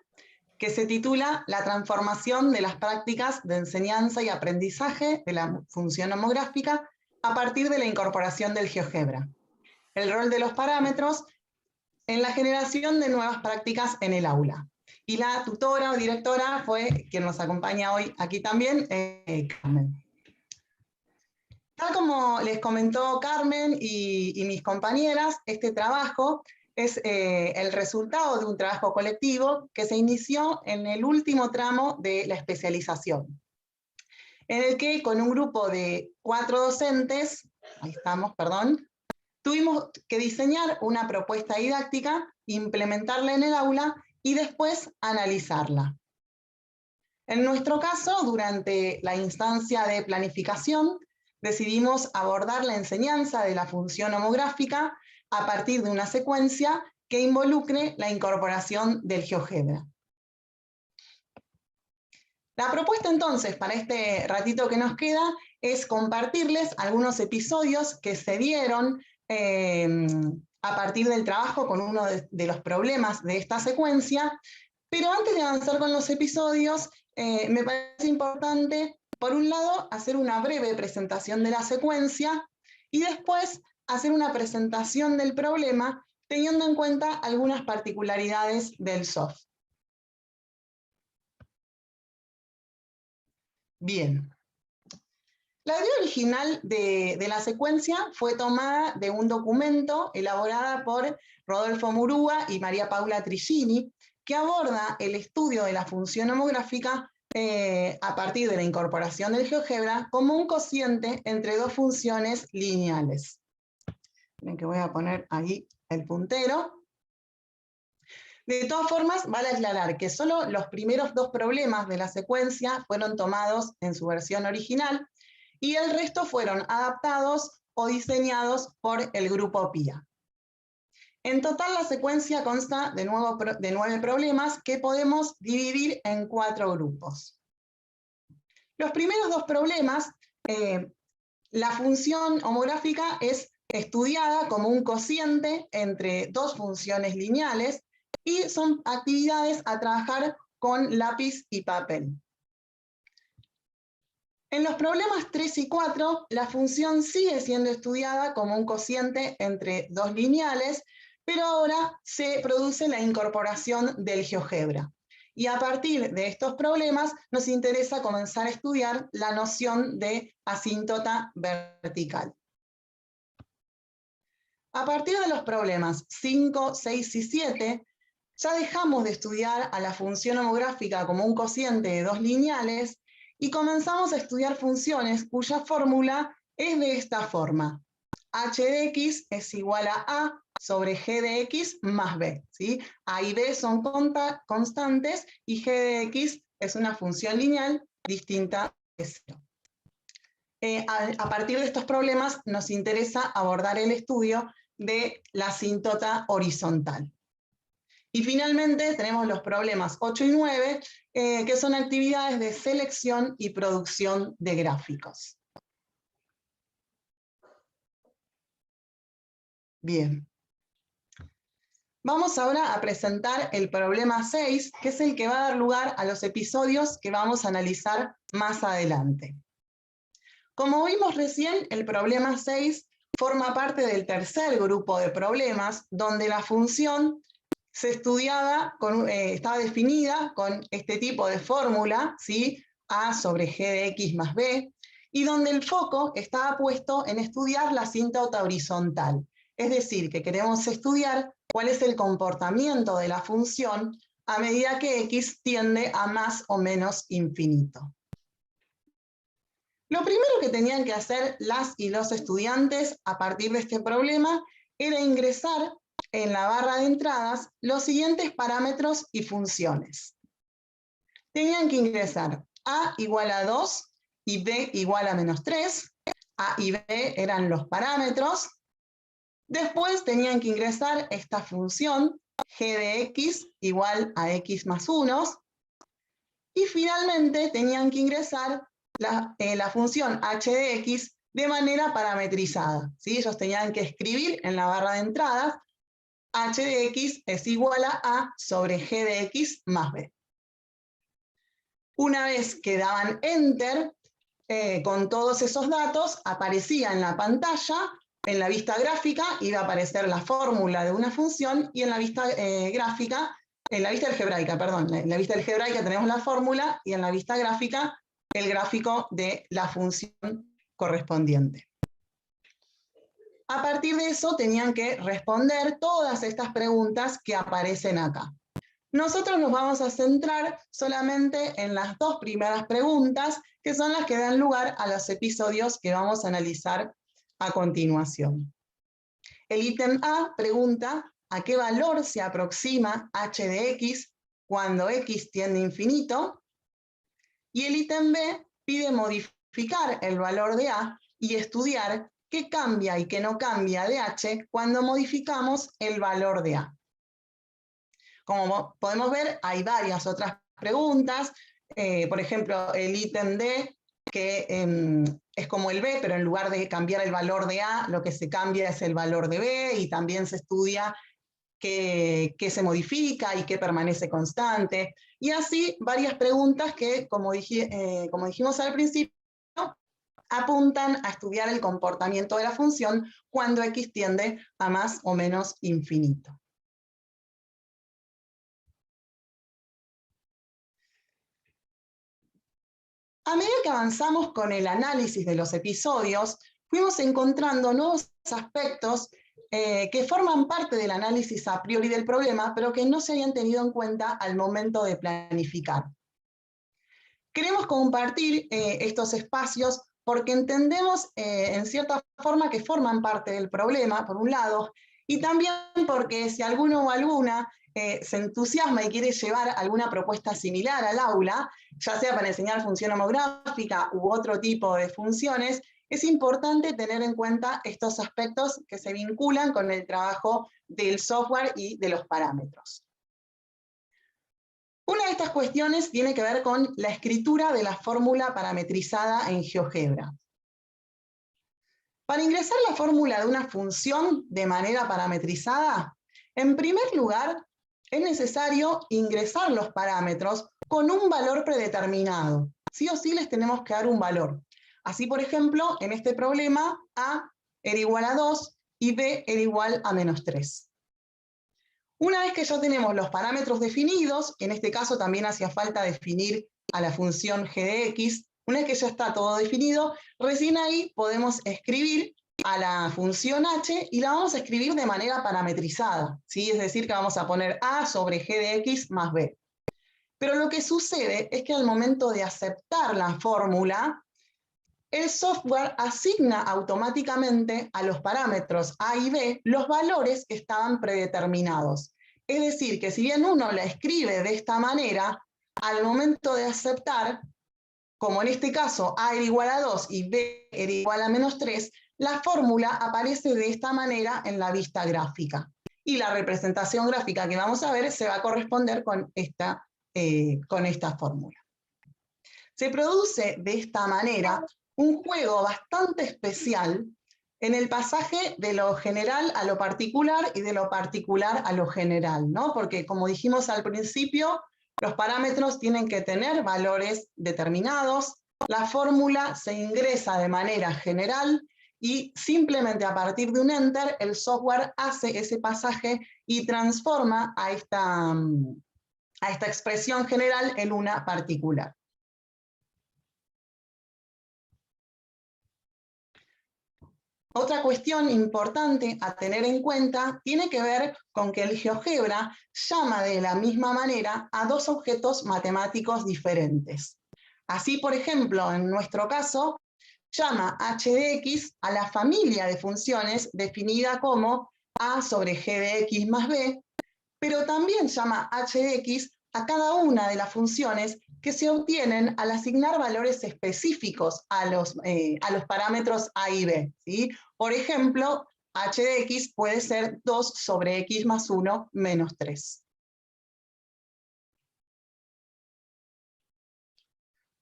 que se titula La transformación de las prácticas de enseñanza y aprendizaje de la función homográfica a partir de la incorporación del GeoGebra. El rol de los parámetros en la generación de nuevas prácticas en el aula. Y la tutora o directora fue quien nos acompaña hoy aquí también, Carmen. Tal como les comentó Carmen y mis compañeras, este trabajo es el resultado de un trabajo colectivo que se inició en el último tramo de la especialización, en el que con un grupo de 4 docentes, tuvimos que diseñar una propuesta didáctica, implementarla en el aula y después analizarla. En nuestro caso, durante la instancia de planificación, decidimos abordar la enseñanza de la función homográfica a partir de una secuencia que involucre la incorporación del GeoGebra. La propuesta entonces para este ratito que nos queda es compartirles algunos episodios que se dieron a partir del trabajo con uno de los problemas de esta secuencia, pero antes de avanzar con los episodios, me parece importante, por un lado, hacer una breve presentación de la secuencia y después hacer una presentación del problema teniendo en cuenta algunas particularidades del SOF. Bien. La idea original de la secuencia fue tomada de un documento elaborado por Rodolfo Murúa y María Paula Trigini, que aborda el estudio de la función homográfica a partir de la incorporación del GeoGebra como un cociente entre dos funciones lineales. Miren que voy a poner ahí el puntero. De todas formas, vale aclarar que solo los primeros 2 problemas de la secuencia fueron tomados en su versión original y el resto fueron adaptados o diseñados por el grupo PIA. En total, la secuencia consta de 9 problemas que podemos dividir en 4 grupos. Los primeros 2 problemas, la función homográfica es estudiada como un cociente entre 2 funciones lineales y son actividades a trabajar con lápiz y papel. En los problemas 3 y 4, la función sigue siendo estudiada como un cociente entre 2 lineales, pero ahora se produce la incorporación del GeoGebra. Y a partir de estos problemas nos interesa comenzar a estudiar la noción de asíntota vertical. A partir de los problemas 5, 6 y 7, ya dejamos de estudiar a la función homográfica como un cociente de 2 lineales y comenzamos a estudiar funciones cuya fórmula es de esta forma. H de x es igual a A sobre G de x más B. ¿Sí? A y B son constantes y G de x es una función lineal distinta de 0. A partir de estos problemas nos interesa abordar el estudio de la asíntota horizontal. Y finalmente tenemos los problemas 8 y 9, que son actividades de selección y producción de gráficos. Bien. Vamos ahora a presentar el problema 6, que es el que va a dar lugar a los episodios que vamos a analizar más adelante. Como vimos recién, el problema 6 forma parte del tercer grupo de problemas, donde la función se estudiaba, estaba definida con este tipo de fórmula, ¿sí? A sobre G de x más B, y donde el foco estaba puesto en estudiar la asíntota horizontal. Es decir, que queremos estudiar cuál es el comportamiento de la función a medida que x tiende a más o menos infinito. Lo primero que tenían que hacer las y los estudiantes a partir de este problema era ingresar en la barra de entradas los siguientes parámetros y funciones. Tenían que ingresar a igual a 2 y b igual a menos 3. A y b eran los parámetros. Después tenían que ingresar esta función g de x igual a x más 1. Y finalmente tenían que ingresar la función h de x de manera parametrizada, ¿sí? Ellos tenían que escribir en la barra de entradas h de x es igual a sobre g de x más b. Una vez que daban enter, con todos esos datos, aparecía en la pantalla, en la vista gráfica, iba a aparecer la fórmula de una función, y en la vista gráfica, en la vista algebraica, perdón, en la vista algebraica tenemos la fórmula, y en la vista gráfica, el gráfico de la función correspondiente. A partir de eso tenían que responder todas estas preguntas que aparecen acá. Nosotros nos vamos a centrar solamente en las dos primeras preguntas, que son las que dan lugar a los episodios que vamos a analizar a continuación. El ítem A pregunta a qué valor se aproxima h de x cuando x tiende a infinito, y el ítem B pide modificar el valor de A y estudiar qué cambia y qué no cambia de h cuando modificamos el valor de A. Como podemos ver, hay varias otras preguntas, por ejemplo, el ítem D, que es como el B, pero en lugar de cambiar el valor de A, lo que se cambia es el valor de B, y también se estudia qué se modifica y qué permanece constante. Y así varias preguntas que, como dijimos al principio, apuntan a estudiar el comportamiento de la función cuando x tiende a más o menos infinito. A medida que avanzamos con el análisis de los episodios, fuimos encontrando nuevos aspectos que forman parte del análisis a priori del problema, pero que no se habían tenido en cuenta al momento de planificar. Queremos compartir estos espacios porque entendemos en cierta forma que forman parte del problema, por un lado, y también porque si alguno o alguna se entusiasma y quiere llevar alguna propuesta similar al aula, ya sea para enseñar función homográfica u otro tipo de funciones, es importante tener en cuenta estos aspectos que se vinculan con el trabajo del software y de los parámetros. Una de estas cuestiones tiene que ver con la escritura de la fórmula parametrizada en GeoGebra. Para ingresar la fórmula de una función de manera parametrizada, en primer lugar, es necesario ingresar los parámetros con un valor predeterminado. Sí o sí les tenemos que dar un valor. Así, por ejemplo, en este problema, A era igual a 2 y B era igual a menos 3. Una vez que ya tenemos los parámetros definidos, en este caso también hacía falta definir a la función g de x, una vez que ya está todo definido, recién ahí podemos escribir a la función h y la vamos a escribir de manera parametrizada, ¿sí? Es decir, que vamos a poner a sobre g de x más b. Pero lo que sucede es que al momento de aceptar la fórmula, el software asigna automáticamente a los parámetros a y b los valores que estaban predeterminados. Es decir, que si bien uno la escribe de esta manera, al momento de aceptar, como en este caso a era igual a 2 y b era igual a menos 3, la fórmula aparece de esta manera en la vista gráfica. Y la representación gráfica que vamos a ver se va a corresponder con esta fórmula. Se produce de esta manera un juego bastante especial en el pasaje de lo general a lo particular y de lo particular a lo general, ¿no? Porque como dijimos al principio, los parámetros tienen que tener valores determinados, la fórmula se ingresa de manera general y simplemente a partir de un enter el software hace ese pasaje y transforma a esta expresión general en una particular. Otra cuestión importante a tener en cuenta tiene que ver con que el GeoGebra llama de la misma manera a dos objetos matemáticos diferentes. Así, por ejemplo, en nuestro caso, llama h de x a la familia de funciones definida como a sobre g de x más b, pero también llama h de x a cada una de las funciones que se obtienen al asignar valores específicos a los parámetros a y b, ¿sí? Por ejemplo, h de x puede ser 2 sobre x más 1 menos 3.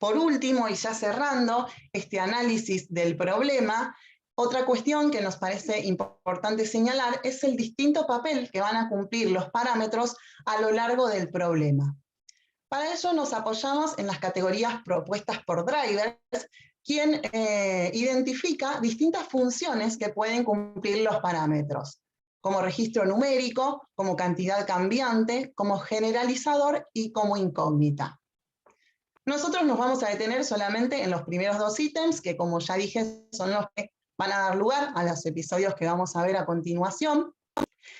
Por último, y ya cerrando este análisis del problema, otra cuestión que nos parece importante señalar es el distinto papel que van a cumplir los parámetros a lo largo del problema. Para ello nos apoyamos en las categorías propuestas por Drivers, quien identifica distintas funciones que pueden cumplir los parámetros, como registro numérico, como cantidad cambiante, como generalizador y como incógnita. Nosotros nos vamos a detener solamente en los primeros dos ítems, que como ya dije son los que van a dar lugar a los episodios que vamos a ver a continuación,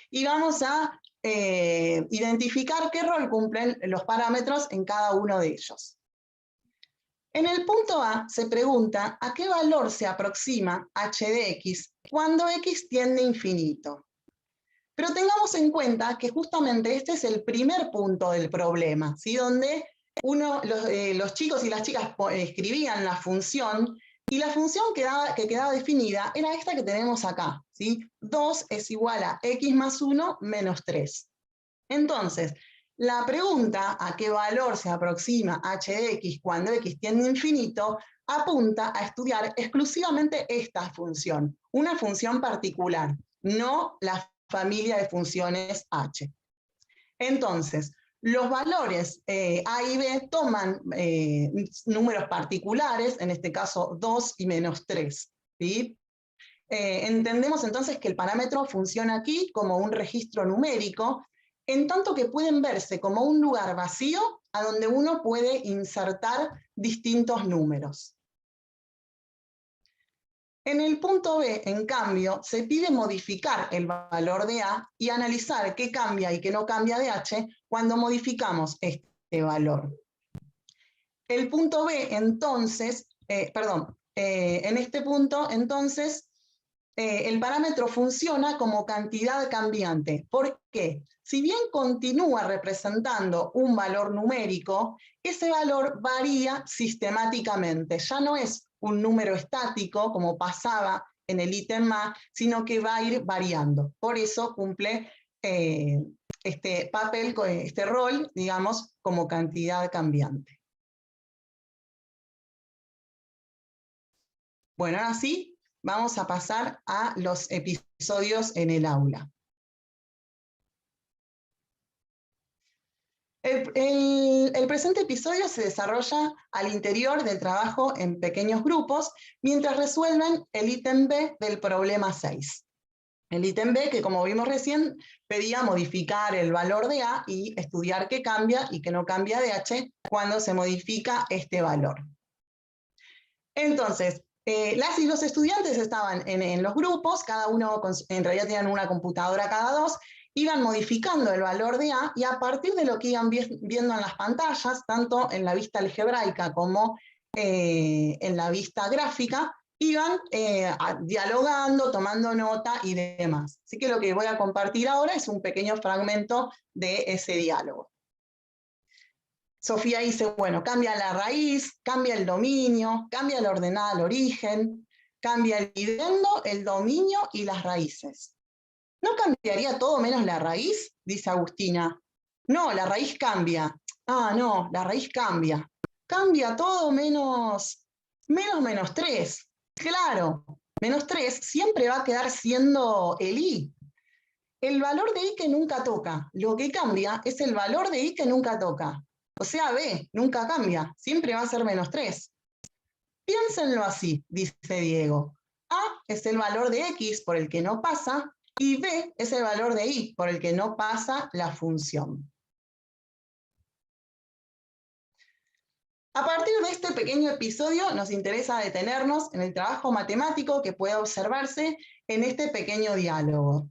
y vamos a identificar qué rol cumplen los parámetros en cada uno de ellos. En el punto A se pregunta a qué valor se aproxima h de x cuando x tiende a infinito. Pero tengamos en cuenta que justamente este es el primer punto del problema, ¿sí? Donde los chicos y las chicas escribían la función, y la función que quedaba definida era esta que tenemos acá, ¿sí? 2 es igual a x más 1 menos 3. Entonces, la pregunta a qué valor se aproxima h de x cuando x tiende a infinito apunta a estudiar exclusivamente esta función, una función particular, no la familia de funciones h. Entonces, los valores a y b toman números particulares, en este caso 2 y menos 3. ¿Sí? Entendemos entonces que el parámetro funciona aquí como un registro numérico, en tanto que pueden verse como un lugar vacío a donde uno puede insertar distintos números. En el punto B, en cambio, se pide modificar el valor de A y analizar qué cambia y qué no cambia de H cuando modificamos este valor. El punto B, entonces, en este punto, entonces, el parámetro funciona como cantidad cambiante. ¿Por qué? Si bien continúa representando un valor numérico, ese valor varía sistemáticamente. Ya no es un número estático, como pasaba en el ítem A, sino que va a ir variando. Por eso cumple este papel, este rol, digamos, como cantidad cambiante. Bueno, ahora sí, vamos a pasar a los episodios en el aula. El presente episodio se desarrolla al interior del trabajo en pequeños grupos, mientras resuelven el ítem B del problema 6. El ítem B, que como vimos recién, pedía modificar el valor de A y estudiar qué cambia y qué no cambia de H cuando se modifica este valor. Entonces, las y los estudiantes estaban en los grupos, cada uno en realidad tenían una computadora cada dos, iban modificando el valor de A y a partir de lo que iban viendo en las pantallas, tanto en la vista algebraica como en la vista gráfica, iban dialogando, tomando nota y demás. Así que lo que voy a compartir ahora es un pequeño fragmento de ese diálogo. Sofía dice, bueno, cambia la raíz, cambia el dominio, cambia el ordenada al origen, cambia el idendo, el dominio y las raíces. ¿No cambiaría todo menos la raíz? Dice Agustina. No, la raíz cambia. Ah, no, la raíz cambia. Cambia todo menos menos 3. Claro, menos 3 siempre va a quedar siendo el i. El valor de i que nunca toca. Lo que cambia es el valor de i que nunca toca. O sea, b nunca cambia, siempre va a ser menos 3. Piénsenlo así, dice Diego. A es el valor de x por el que no pasa, y b es el valor de i, por el que no pasa la función. A partir de este pequeño episodio nos interesa detenernos en el trabajo matemático que puede observarse en este pequeño diálogo.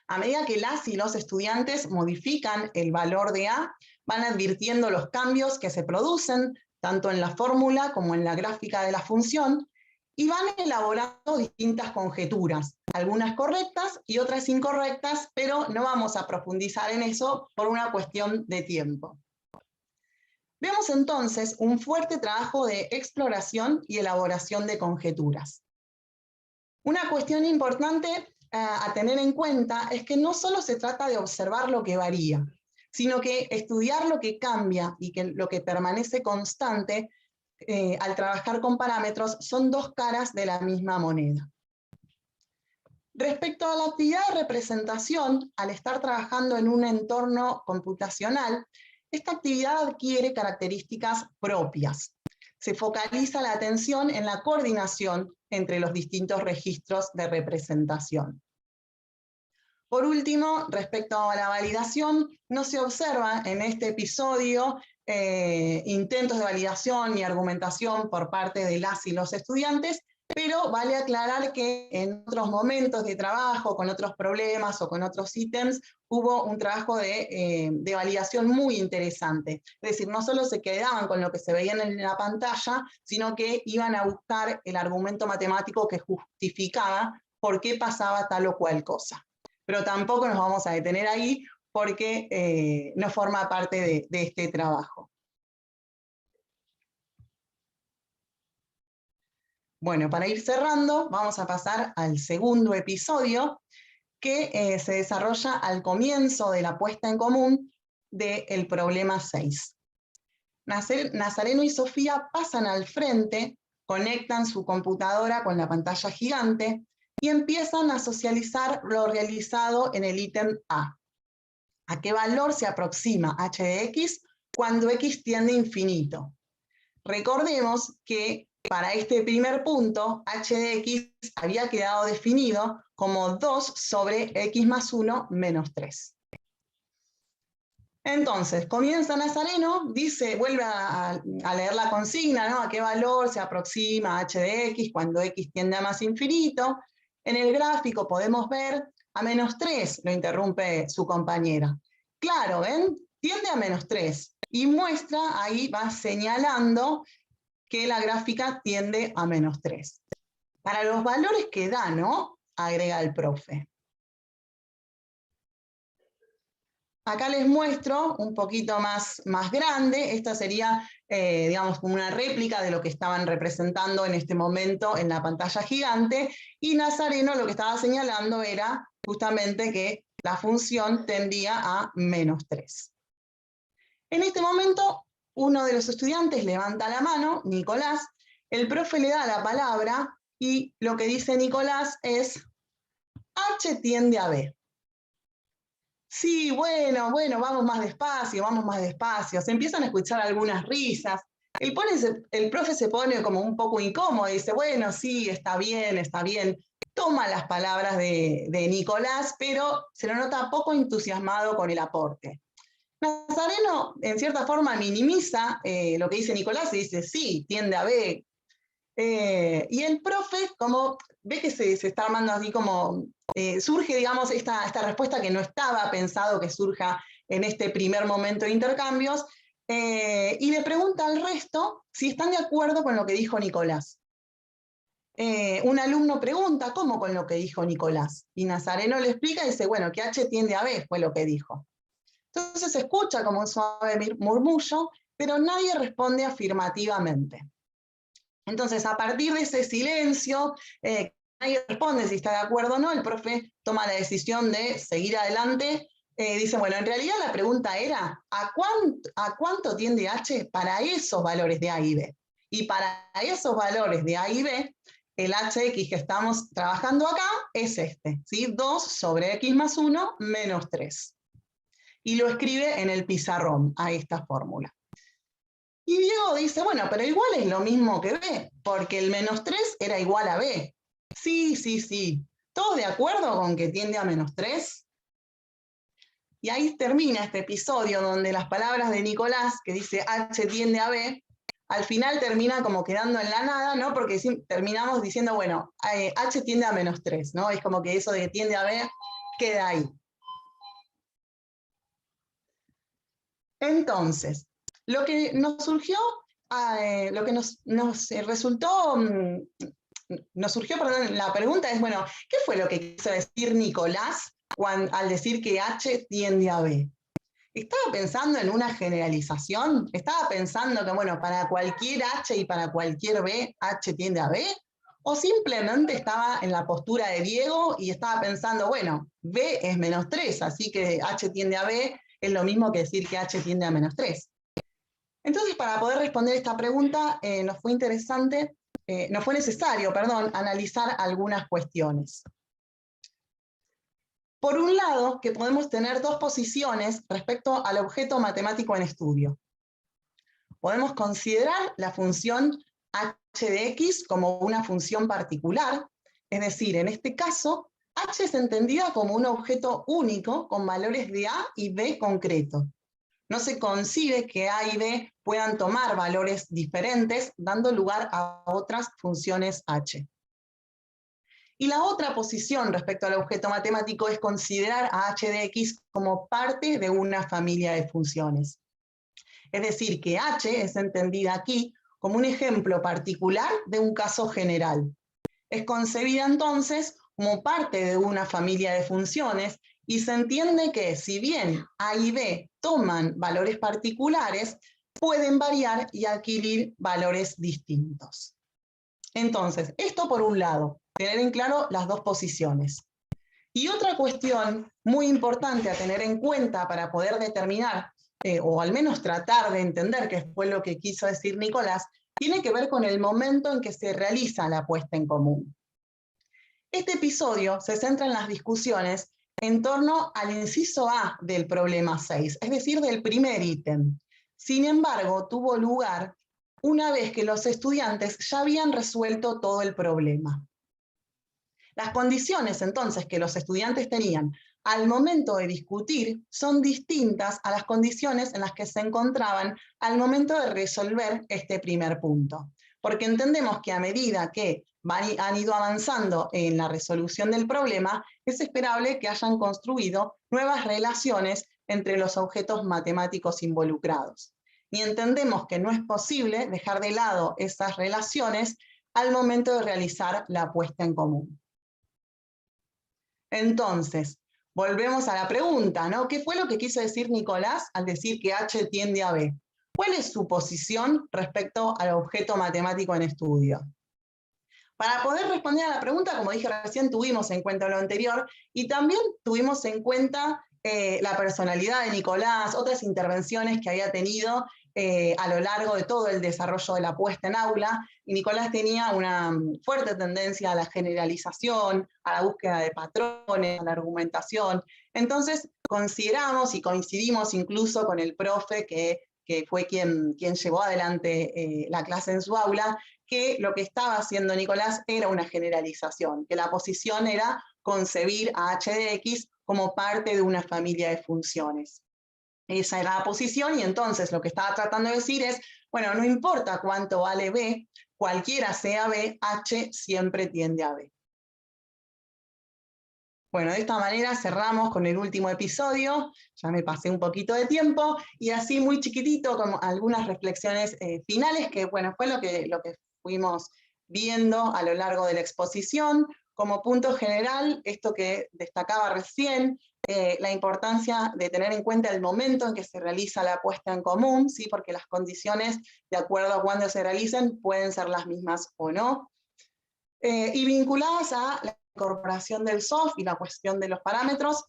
A medida que las y los estudiantes modifican el valor de A, van advirtiendo los cambios que se producen, tanto en la fórmula como en la gráfica de la función, y van elaborando distintas conjeturas, algunas correctas y otras incorrectas, pero no vamos a profundizar en eso por una cuestión de tiempo. Vemos entonces un fuerte trabajo de exploración y elaboración de conjeturas. Una cuestión importante a tener en cuenta es que no solo se trata de observar lo que varía, sino que estudiar lo que cambia y lo que permanece constante al trabajar con parámetros son dos caras de la misma moneda. Respecto a la actividad de representación, al estar trabajando en un entorno computacional, esta actividad adquiere características propias. Se focaliza la atención en la coordinación entre los distintos registros de representación. Por último, respecto a la validación, no se observa en este episodio intentos de validación ni argumentación por parte de las y los estudiantes, pero vale aclarar que en otros momentos de trabajo, con otros problemas o con otros ítems, hubo un trabajo de validación muy interesante. Es decir, no solo se quedaban con lo que se veía en la pantalla, sino que iban a buscar el argumento matemático que justificaba por qué pasaba tal o cual cosa. Pero tampoco nos vamos a detener ahí porque no forma parte de este trabajo. Bueno, para ir cerrando, vamos a pasar al segundo episodio que se desarrolla al comienzo de la puesta en común del problema 6. Nazareno y Sofía pasan al frente, conectan su computadora con la pantalla gigante y empiezan a socializar lo realizado en el ítem A. ¿A qué valor se aproxima h de x cuando x tiende a infinito? Recordemos que para este primer punto, h de x había quedado definido como 2 sobre x más 1 menos 3. Entonces, comienza Nazareno, vuelve a leer la consigna, ¿no? ¿A qué valor se aproxima h de x cuando x tiende a más infinito? En el gráfico podemos ver a menos 3, lo interrumpe su compañera. Claro, ¿ven? Tiende a menos 3. Y muestra, ahí va señalando que la gráfica tiende a menos 3. Para los valores que da, ¿no? Agrega el profe. Acá les muestro un poquito más grande. Esta sería, digamos, como una réplica de lo que estaban representando en este momento en la pantalla gigante. Y Nazareno lo que estaba señalando era justamente que la función tendía a menos 3. En este momento, uno de los estudiantes levanta la mano, Nicolás, el profe le da la palabra y lo que dice Nicolás es H tiende a B. Sí, bueno, vamos más despacio. Se empiezan a escuchar algunas risas. El profe se pone como un poco incómodo y dice, bueno, sí, está bien. Toma las palabras de Nicolás, pero se lo nota poco entusiasmado con el aporte. Nazareno, en cierta forma, minimiza lo que dice Nicolás y dice, sí, tiende a B. Y el profe, como ve que se está armando así como, surge, digamos, esta respuesta que no estaba pensado que surja en este primer momento de intercambios, y le pregunta al resto si están de acuerdo con lo que dijo Nicolás. Un alumno pregunta, ¿cómo con lo que dijo Nicolás? Y Nazareno le explica y dice, bueno, que H tiende a B fue lo que dijo. Entonces se escucha como un suave murmullo, pero nadie responde afirmativamente. Entonces, a partir de ese silencio, nadie responde si está de acuerdo o no, el profe toma la decisión de seguir adelante. Dice, bueno, en realidad la pregunta era, ¿a cuánto tiende H para esos valores de A y B? Y para esos valores de A y B, el hx que estamos trabajando acá es este, ¿sí? 2 sobre x más 1 menos 3. Y lo escribe en el pizarrón a esta fórmula. Y Diego dice, bueno, pero igual es lo mismo que B, porque el menos 3 era igual a B. Sí. ¿Todos de acuerdo con que tiende a menos 3? Y ahí termina este episodio donde las palabras de Nicolás, que dice H tiende a B, al final termina como quedando en la nada, ¿no? Porque terminamos diciendo, bueno, H tiende a menos 3, ¿no? Es como que eso de que tiende a B queda ahí. Entonces, lo que nos surgió, la pregunta es, bueno, ¿qué fue lo que quiso decir Nicolás al decir que H tiende a B? ¿Estaba pensando en una generalización? ¿Estaba pensando que, bueno, para cualquier H y para cualquier B, H tiende a B? ¿O simplemente estaba en la postura de Diego y estaba pensando, bueno, B es menos 3, así que H tiende a B es lo mismo que decir que h tiende a -3. Entonces, para poder responder esta pregunta, nos fue necesario, analizar algunas cuestiones. Por un lado, que podemos tener dos posiciones respecto al objeto matemático en estudio. Podemos considerar la función h de x como una función particular, es decir, en este caso, h es entendida como un objeto único con valores de a y b concreto. No se concibe que a y b puedan tomar valores diferentes, dando lugar a otras funciones h. Y la otra posición respecto al objeto matemático es considerar a h de x como parte de una familia de funciones. Es decir, que h es entendida aquí como un ejemplo particular de un caso general. Es concebida entonces como parte de una familia de funciones y se entiende que, si bien a y b toman valores particulares, pueden variar y adquirir valores distintos. Entonces, esto por un lado, tener en claro las dos posiciones. Y otra cuestión muy importante a tener en cuenta para poder determinar, o al menos tratar de entender qué fue lo que quiso decir Nicolás, tiene que ver con el momento en que se realiza la puesta en común. Este episodio se centra en las discusiones en torno al inciso A del problema 6, es decir, del primer ítem. Sin embargo, tuvo lugar una vez que los estudiantes ya habían resuelto todo el problema. Las condiciones, entonces, que los estudiantes tenían al momento de discutir son distintas a las condiciones en las que se encontraban al momento de resolver este primer punto. Porque entendemos que a medida que han ido avanzando en la resolución del problema, es esperable que hayan construido nuevas relaciones entre los objetos matemáticos involucrados. Y entendemos que no es posible dejar de lado esas relaciones al momento de realizar la puesta en común. Entonces, volvemos a la pregunta, ¿no? ¿Qué fue lo que quiso decir Nicolás al decir que h tiende a b? ¿Cuál es su posición respecto al objeto matemático en estudio? Para poder responder a la pregunta, como dije recién, tuvimos en cuenta lo anterior y también tuvimos en cuenta la personalidad de Nicolás, otras intervenciones que había tenido a lo largo de todo el desarrollo de la puesta en aula, y Nicolás tenía una fuerte tendencia a la generalización, a la búsqueda de patrones, a la argumentación. Entonces consideramos y coincidimos incluso con el profe que fue quien llevó adelante la clase en su aula, que lo que estaba haciendo Nicolás era una generalización, que la posición era concebir a h de x como parte de una familia de funciones. Esa era la posición, y entonces lo que estaba tratando de decir es, bueno, no importa cuánto vale b, cualquiera sea b, h siempre tiende a b. Bueno, de esta manera cerramos con el último episodio, ya me pasé un poquito de tiempo, y así muy chiquitito, como algunas reflexiones finales, que bueno, fue lo que fuimos viendo a lo largo de la exposición. Como punto general, esto que destacaba recién, la importancia de tener en cuenta el momento en que se realiza la puesta en común, ¿sí? Porque las condiciones, de acuerdo a cuándo se realicen, pueden ser las mismas o no. Y vinculadas a la incorporación del SOF y la cuestión de los parámetros,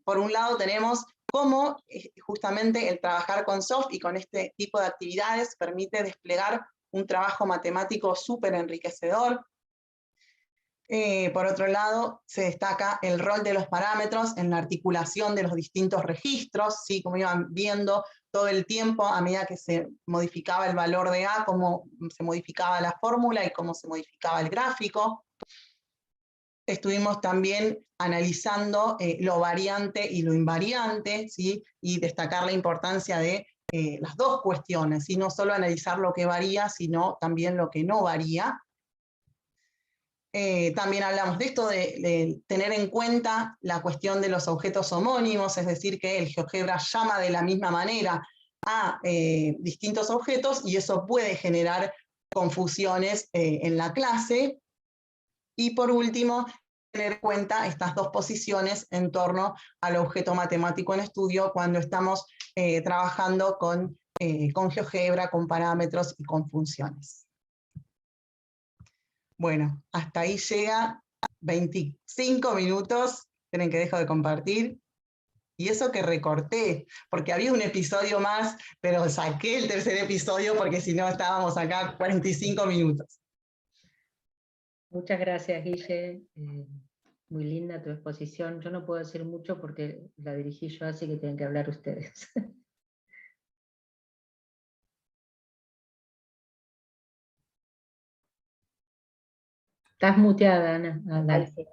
por un lado tenemos cómo justamente el trabajar con SOF y con este tipo de actividades permite desplegar un trabajo matemático súper enriquecedor. Por otro lado, se destaca el rol de los parámetros en la articulación de los distintos registros, ¿sí? Como iban viendo todo el tiempo a medida que se modificaba el valor de A, cómo se modificaba la fórmula y cómo se modificaba el gráfico. Estuvimos también analizando lo variante y lo invariante, ¿sí? Y destacar la importancia de las dos cuestiones, y no solo analizar lo que varía, sino también lo que no varía. También hablamos de esto de tener en cuenta la cuestión de los objetos homónimos, es decir, que el GeoGebra llama de la misma manera a distintos objetos, y eso puede generar confusiones en la clase. Y por último, tener en cuenta estas dos posiciones en torno al objeto matemático en estudio cuando estamos trabajando con GeoGebra, con parámetros y con funciones. Bueno, hasta ahí llega 25 minutos. Esperen que dejo de compartir. Y eso que recorté, porque había un episodio más, pero saqué el tercer episodio porque si no estábamos acá 45 minutos.
Muchas gracias, Guille. Muy linda tu exposición. Yo no puedo decir mucho porque la dirigí yo, así que tienen que hablar ustedes. Estás muteada, Ana.
Ahí sí,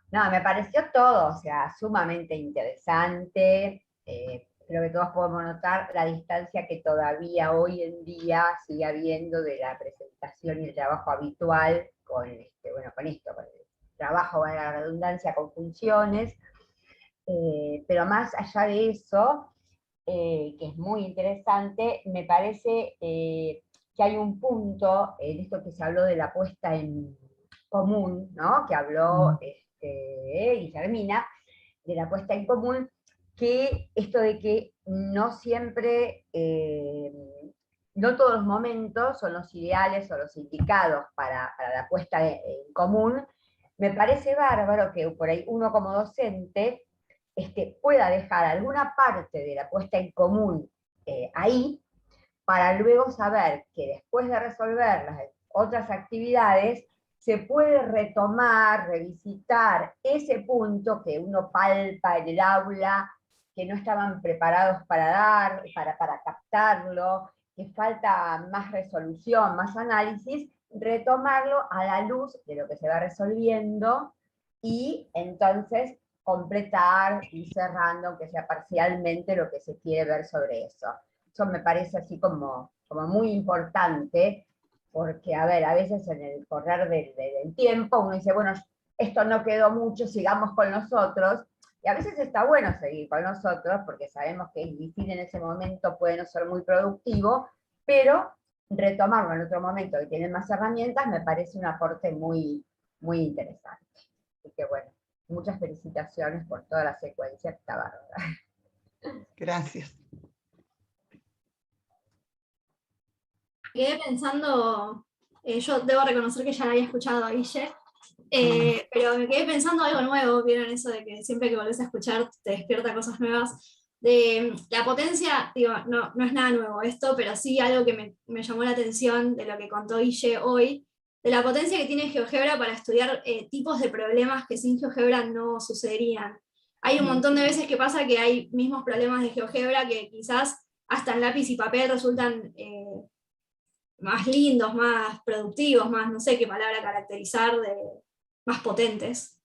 no, me pareció todo, o sea, sumamente interesante. Creo que todos podemos notar la distancia que todavía hoy en día sigue habiendo de la presentación y el trabajo habitual con, bueno, con esto, con el trabajo, valga la redundancia, con funciones. Pero más allá de eso, que es muy interesante, me parece que hay un punto en esto que se habló de la puesta en común, ¿no? Que habló Guillermina, de la puesta en común, que esto de que no siempre, no todos los momentos son los ideales o los indicados para la puesta en común. Me parece bárbaro que por ahí uno como docente pueda dejar alguna parte de la puesta en común ahí, para luego saber que después de resolver las otras actividades, se puede retomar, revisitar ese punto que uno palpa en el aula, que no estaban preparados para dar, para captarlo, que falta más resolución, más análisis, retomarlo a la luz de lo que se va resolviendo, y entonces completar y cerrando, aunque sea parcialmente, lo que se quiere ver sobre eso. Eso me parece así como muy importante, porque, a ver, a veces en el correr del tiempo uno dice, bueno, esto no quedó mucho, sigamos con nosotros, y a veces está bueno seguir con nosotros, porque sabemos que es difícil en ese momento, puede no ser muy productivo, pero retomarlo en otro momento que tiene más herramientas me parece un aporte muy, muy interesante. Así que bueno, muchas felicitaciones por toda la secuencia, está bárbara.
Gracias.
Quedé pensando, yo debo reconocer que ya la había escuchado a Guille, pero me quedé pensando algo nuevo, vieron eso de que siempre que volvés a escuchar te despierta cosas nuevas. De la potencia, digo, no es nada nuevo esto, pero sí algo que me llamó la atención de lo que contó Guille hoy, de la potencia que tiene GeoGebra para estudiar tipos de problemas que sin GeoGebra no sucederían. Hay un montón de veces que pasa que hay mismos problemas de GeoGebra que quizás hasta en lápiz y papel resultan más lindos, más productivos, más, no sé qué palabra caracterizar, más potentes.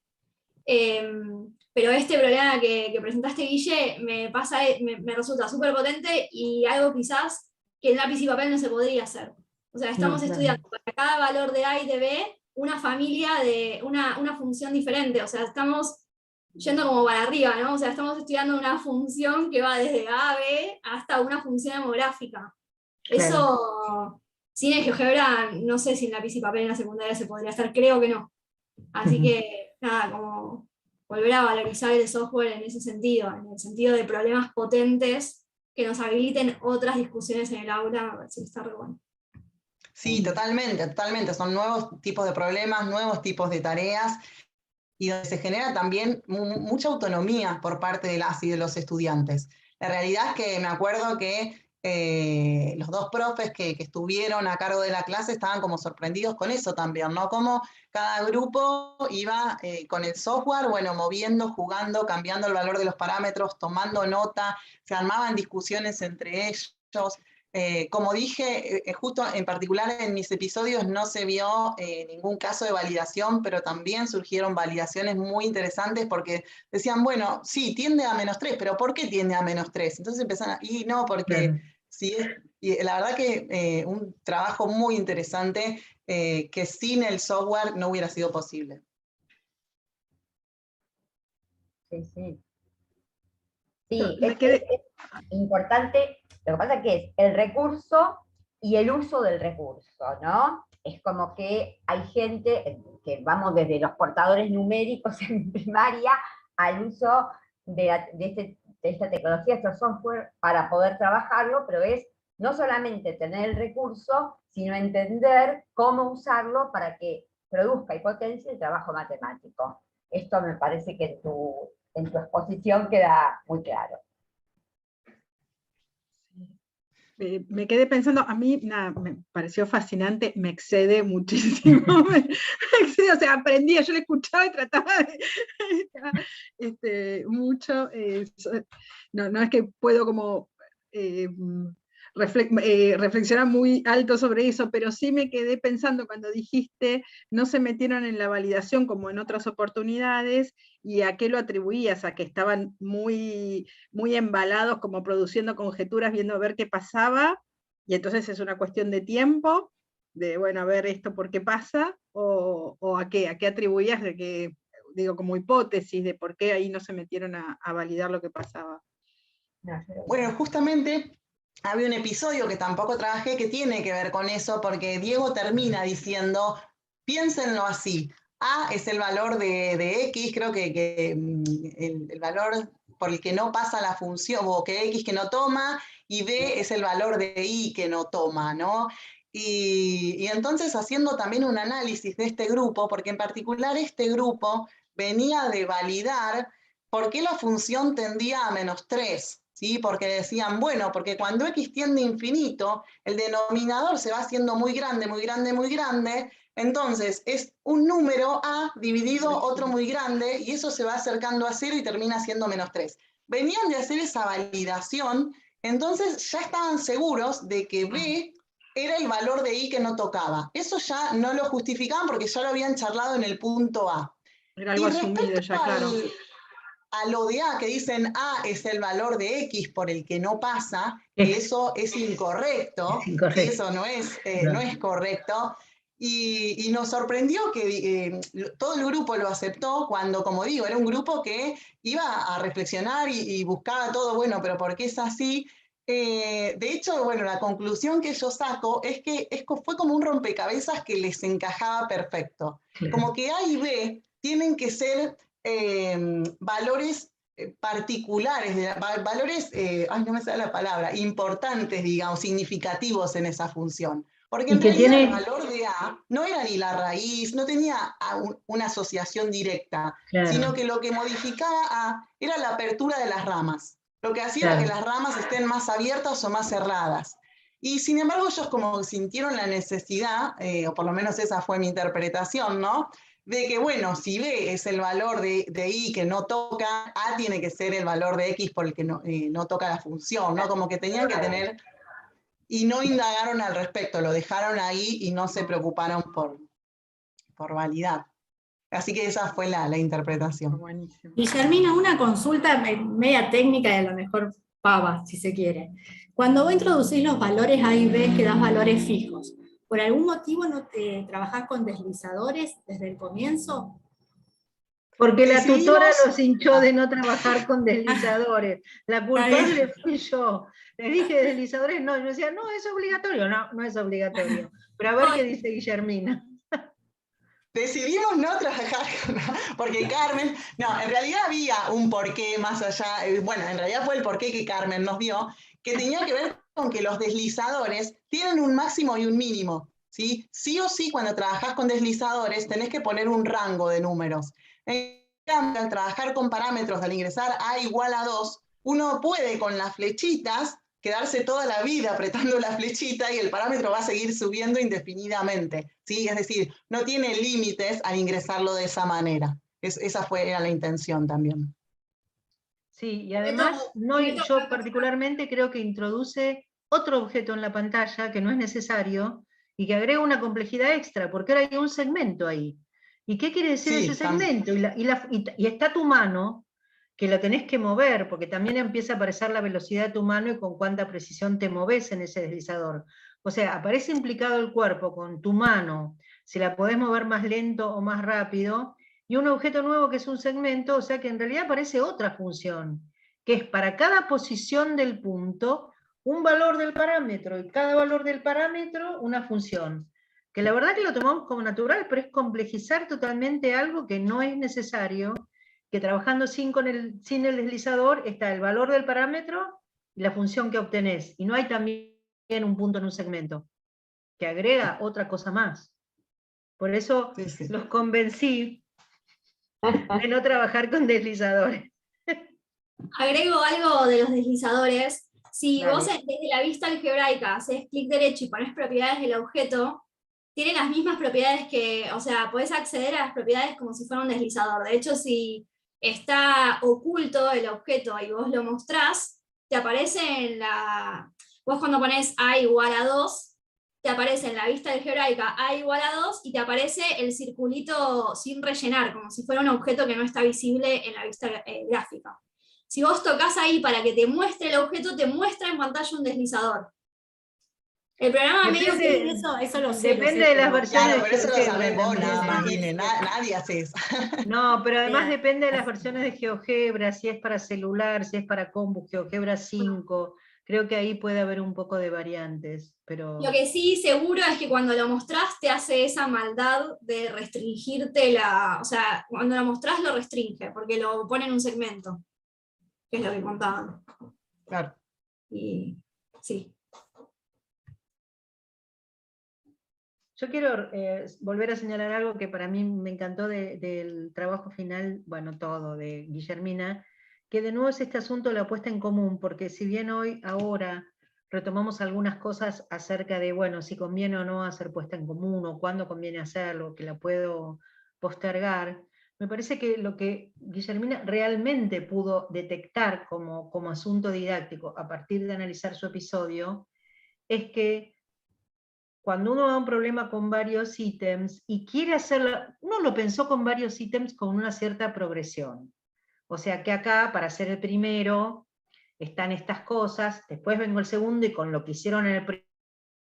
Pero este problema que presentaste, Guille, me resulta súper potente y algo quizás que en lápiz y papel no se podría hacer. O sea, estamos estudiando para cada valor de A y de B una familia de una función diferente. O sea, estamos yendo como para arriba, ¿no? O sea, estamos estudiando una función que va desde A a B hasta una función demográfica. Claro. Eso, sin el GeoGebra, no sé si en lápiz y papel en la secundaria se podría hacer, creo que no. Así que, nada, como volver a valorizar el software en ese sentido, en el sentido de problemas potentes que nos habiliten otras discusiones en el aula, a ver si está re bueno.
Sí, totalmente, totalmente. Son nuevos tipos de problemas, nuevos tipos de tareas, y donde se genera también mucha autonomía por parte de las y de los estudiantes. La realidad es que me acuerdo que los dos profes que estuvieron a cargo de la clase estaban como sorprendidos con eso también, ¿no? Como cada grupo iba con el software, bueno, moviendo, jugando, cambiando el valor de los parámetros, tomando nota, se armaban discusiones entre ellos. Como dije, justo en particular en mis episodios no se vio ningún caso de validación, pero también surgieron validaciones muy interesantes porque decían, bueno, sí, tiende a -3, pero ¿por qué tiende a -3? Entonces empezaron, y no, porque sí, y la verdad que un trabajo muy interesante que sin el software no hubiera sido posible.
Sí, sí. Sí, es importante. Lo que pasa es que es el recurso y el uso del recurso, ¿no? Es como que hay gente que vamos desde los portadores numéricos en primaria al uso de esta tecnología, este software, para poder trabajarlo, pero es no solamente tener el recurso, sino entender cómo usarlo para que produzca y potencie el trabajo matemático. Esto me parece que en tu exposición queda muy claro.
Me quedé pensando, a mí me pareció fascinante, me excede muchísimo, me excede, o sea, aprendía, yo le escuchaba y trataba de mucho, no es que puedo como reflexionar muy alto sobre eso, pero sí me quedé pensando cuando dijiste, no se metieron en la validación como en otras oportunidades, y a qué lo atribuías, a que estaban muy embalados, como produciendo conjeturas, viendo a ver qué pasaba, y entonces es una cuestión de tiempo, de, bueno, a ver esto por qué pasa, o a qué atribuías, de que, digo, como hipótesis, de por qué ahí no se metieron a validar lo que pasaba.
Bueno, justamente había un episodio que tampoco trabajé que tiene que ver con eso, porque Diego termina diciendo, piénsenlo así, A es el valor de X, creo que el valor por el que no pasa la función, o que X que no toma, y B es el valor de Y que no toma, ¿no? Y entonces haciendo también un análisis de este grupo, porque en particular este grupo venía de validar por qué la función tendía a -3, ¿sí? Porque decían, bueno, porque cuando X tiende a infinito, el denominador se va haciendo muy grande, muy grande, muy grande, entonces es un número A dividido otro muy grande, y eso se va acercando a 0 y termina siendo -3. Venían de hacer esa validación, entonces ya estaban seguros de que B era el valor de Y que no tocaba. Eso ya no lo justificaban porque ya lo habían charlado en el punto A.
Era algo asumido ya, claro.
A lo de A, que dicen A es el valor de X por el que no pasa, que eso es incorrecto, ¿sí? Eso no es correcto, y nos sorprendió que todo el grupo lo aceptó cuando, como digo, era un grupo que iba a reflexionar y buscaba todo, bueno, pero ¿por qué es así? De hecho, bueno, la conclusión que yo saco es que fue como un rompecabezas que les encajaba perfecto. Como que A y B tienen que ser valores particulares, valores, no me sale la palabra, importantes, digamos, significativos en esa función. Porque en realidad el valor de A no era ni la raíz, no tenía una asociación directa, sino que lo que modificaba A era la apertura de las ramas. Lo que hacía era que las ramas estén más abiertas o más cerradas. Y sin embargo ellos como sintieron la necesidad, o por lo menos esa fue mi interpretación, ¿no? De que, bueno, si B es el valor de Y que no toca, A tiene que ser el valor de X por el que no toca la función, ¿no? Como que tenían que tener, y no indagaron al respecto, lo dejaron ahí y no se preocuparon por validar. Así que esa fue la interpretación.
Guillermina, una consulta media técnica y a lo mejor pava, si se quiere. Cuando vos introducís los valores A y B, que das valores fijos, ¿por algún motivo no trabajás con deslizadores desde el comienzo?
Porque la tutora los hinchó de no trabajar con deslizadores. La culpable fui yo. Les dije deslizadores, no, y me decía, no, es obligatorio. No, no es obligatorio. Pero a ver qué dice Guillermina.
Decidimos no trabajar, porque Carmen, no, en realidad había un porqué más allá, bueno, en realidad fue el porqué que Carmen nos dio, que tenía que ver con que los deslizadores tienen un máximo y un mínimo, ¿sí? Sí o sí, cuando trabajás con deslizadores, tenés que poner un rango de números. En cambio, al trabajar con parámetros, al ingresar A igual a 2, uno puede con las flechitas quedarse toda la vida apretando la flechita y el parámetro va a seguir subiendo indefinidamente, ¿sí? Es decir, no tiene límites al ingresarlo de esa manera. Esa era la intención también.
Sí, y además yo particularmente creo que introduce otro objeto en la pantalla que no es necesario y que agrega una complejidad extra, porque ahora hay un segmento ahí. ¿Y qué quiere decir ese segmento? Y está tu mano, que la tenés que mover, porque también empieza a aparecer la velocidad de tu mano y con cuánta precisión te moves en ese deslizador. O sea, aparece implicado el cuerpo con tu mano, si la podés mover más lento o más rápido, y un objeto nuevo que es un segmento, o sea que en realidad aparece otra función, que es para cada posición del punto, un valor del parámetro, y cada valor del parámetro una función. Que la verdad que lo tomamos como natural, pero es complejizar totalmente algo que no es necesario, que trabajando sin el deslizador está el valor del parámetro y la función que obtenés, y no hay también un punto en un segmento, que agrega otra cosa más. Por eso los convencí de no trabajar con deslizadores.
Agrego algo de los deslizadores. Si
Dale.
vos desde la vista algebraica haces clic derecho y pones propiedades del objeto, tiene las mismas propiedades que, o sea, podés acceder a las propiedades como si fuera un deslizador. De hecho, si está oculto el objeto y vos lo mostrás, te aparece en la... Vos cuando pones A igual a 2, te aparece en la vista algebraica A igual a 2 y te aparece el circulito sin rellenar, como si fuera un objeto que no está visible en la vista gráfica. Si vos tocas ahí para que te muestre el objeto, te muestra en pantalla un deslizador. El programa medio que...
Eso lo sé.
Depende de las versiones.
Claro, pero eso lo
GeoGebra
sabés vos,
también,
nada más,
¿eh?
Ine, nadie hace eso.
No, pero además
Mira,
depende de las versiones de GeoGebra, si es para celular, si es para compu, GeoGebra 5. Creo que ahí puede haber un poco de variantes, pero...
Lo que sí seguro es que cuando lo mostrás te hace esa maldad de restringirte la... O sea, cuando lo mostrás lo restringe, porque lo pone en un segmento, que es lo que contaban.
Claro.
Y sí.
Yo quiero volver a señalar algo que para mí me encantó del trabajo final, bueno, todo, de Guillermina, que de nuevo es este asunto de la puesta en común, porque si bien ahora retomamos algunas cosas acerca de, bueno, si conviene o no hacer puesta en común, o cuándo conviene hacerlo, que la puedo postergar, me parece que lo que Guillermina realmente pudo detectar como asunto didáctico a partir de analizar su episodio, es que cuando uno da un problema con varios ítems y quiere hacerlo, uno lo pensó con varios ítems con una cierta progresión. O sea que acá, para hacer el primero, están estas cosas, después vengo el segundo y con lo que hicieron en el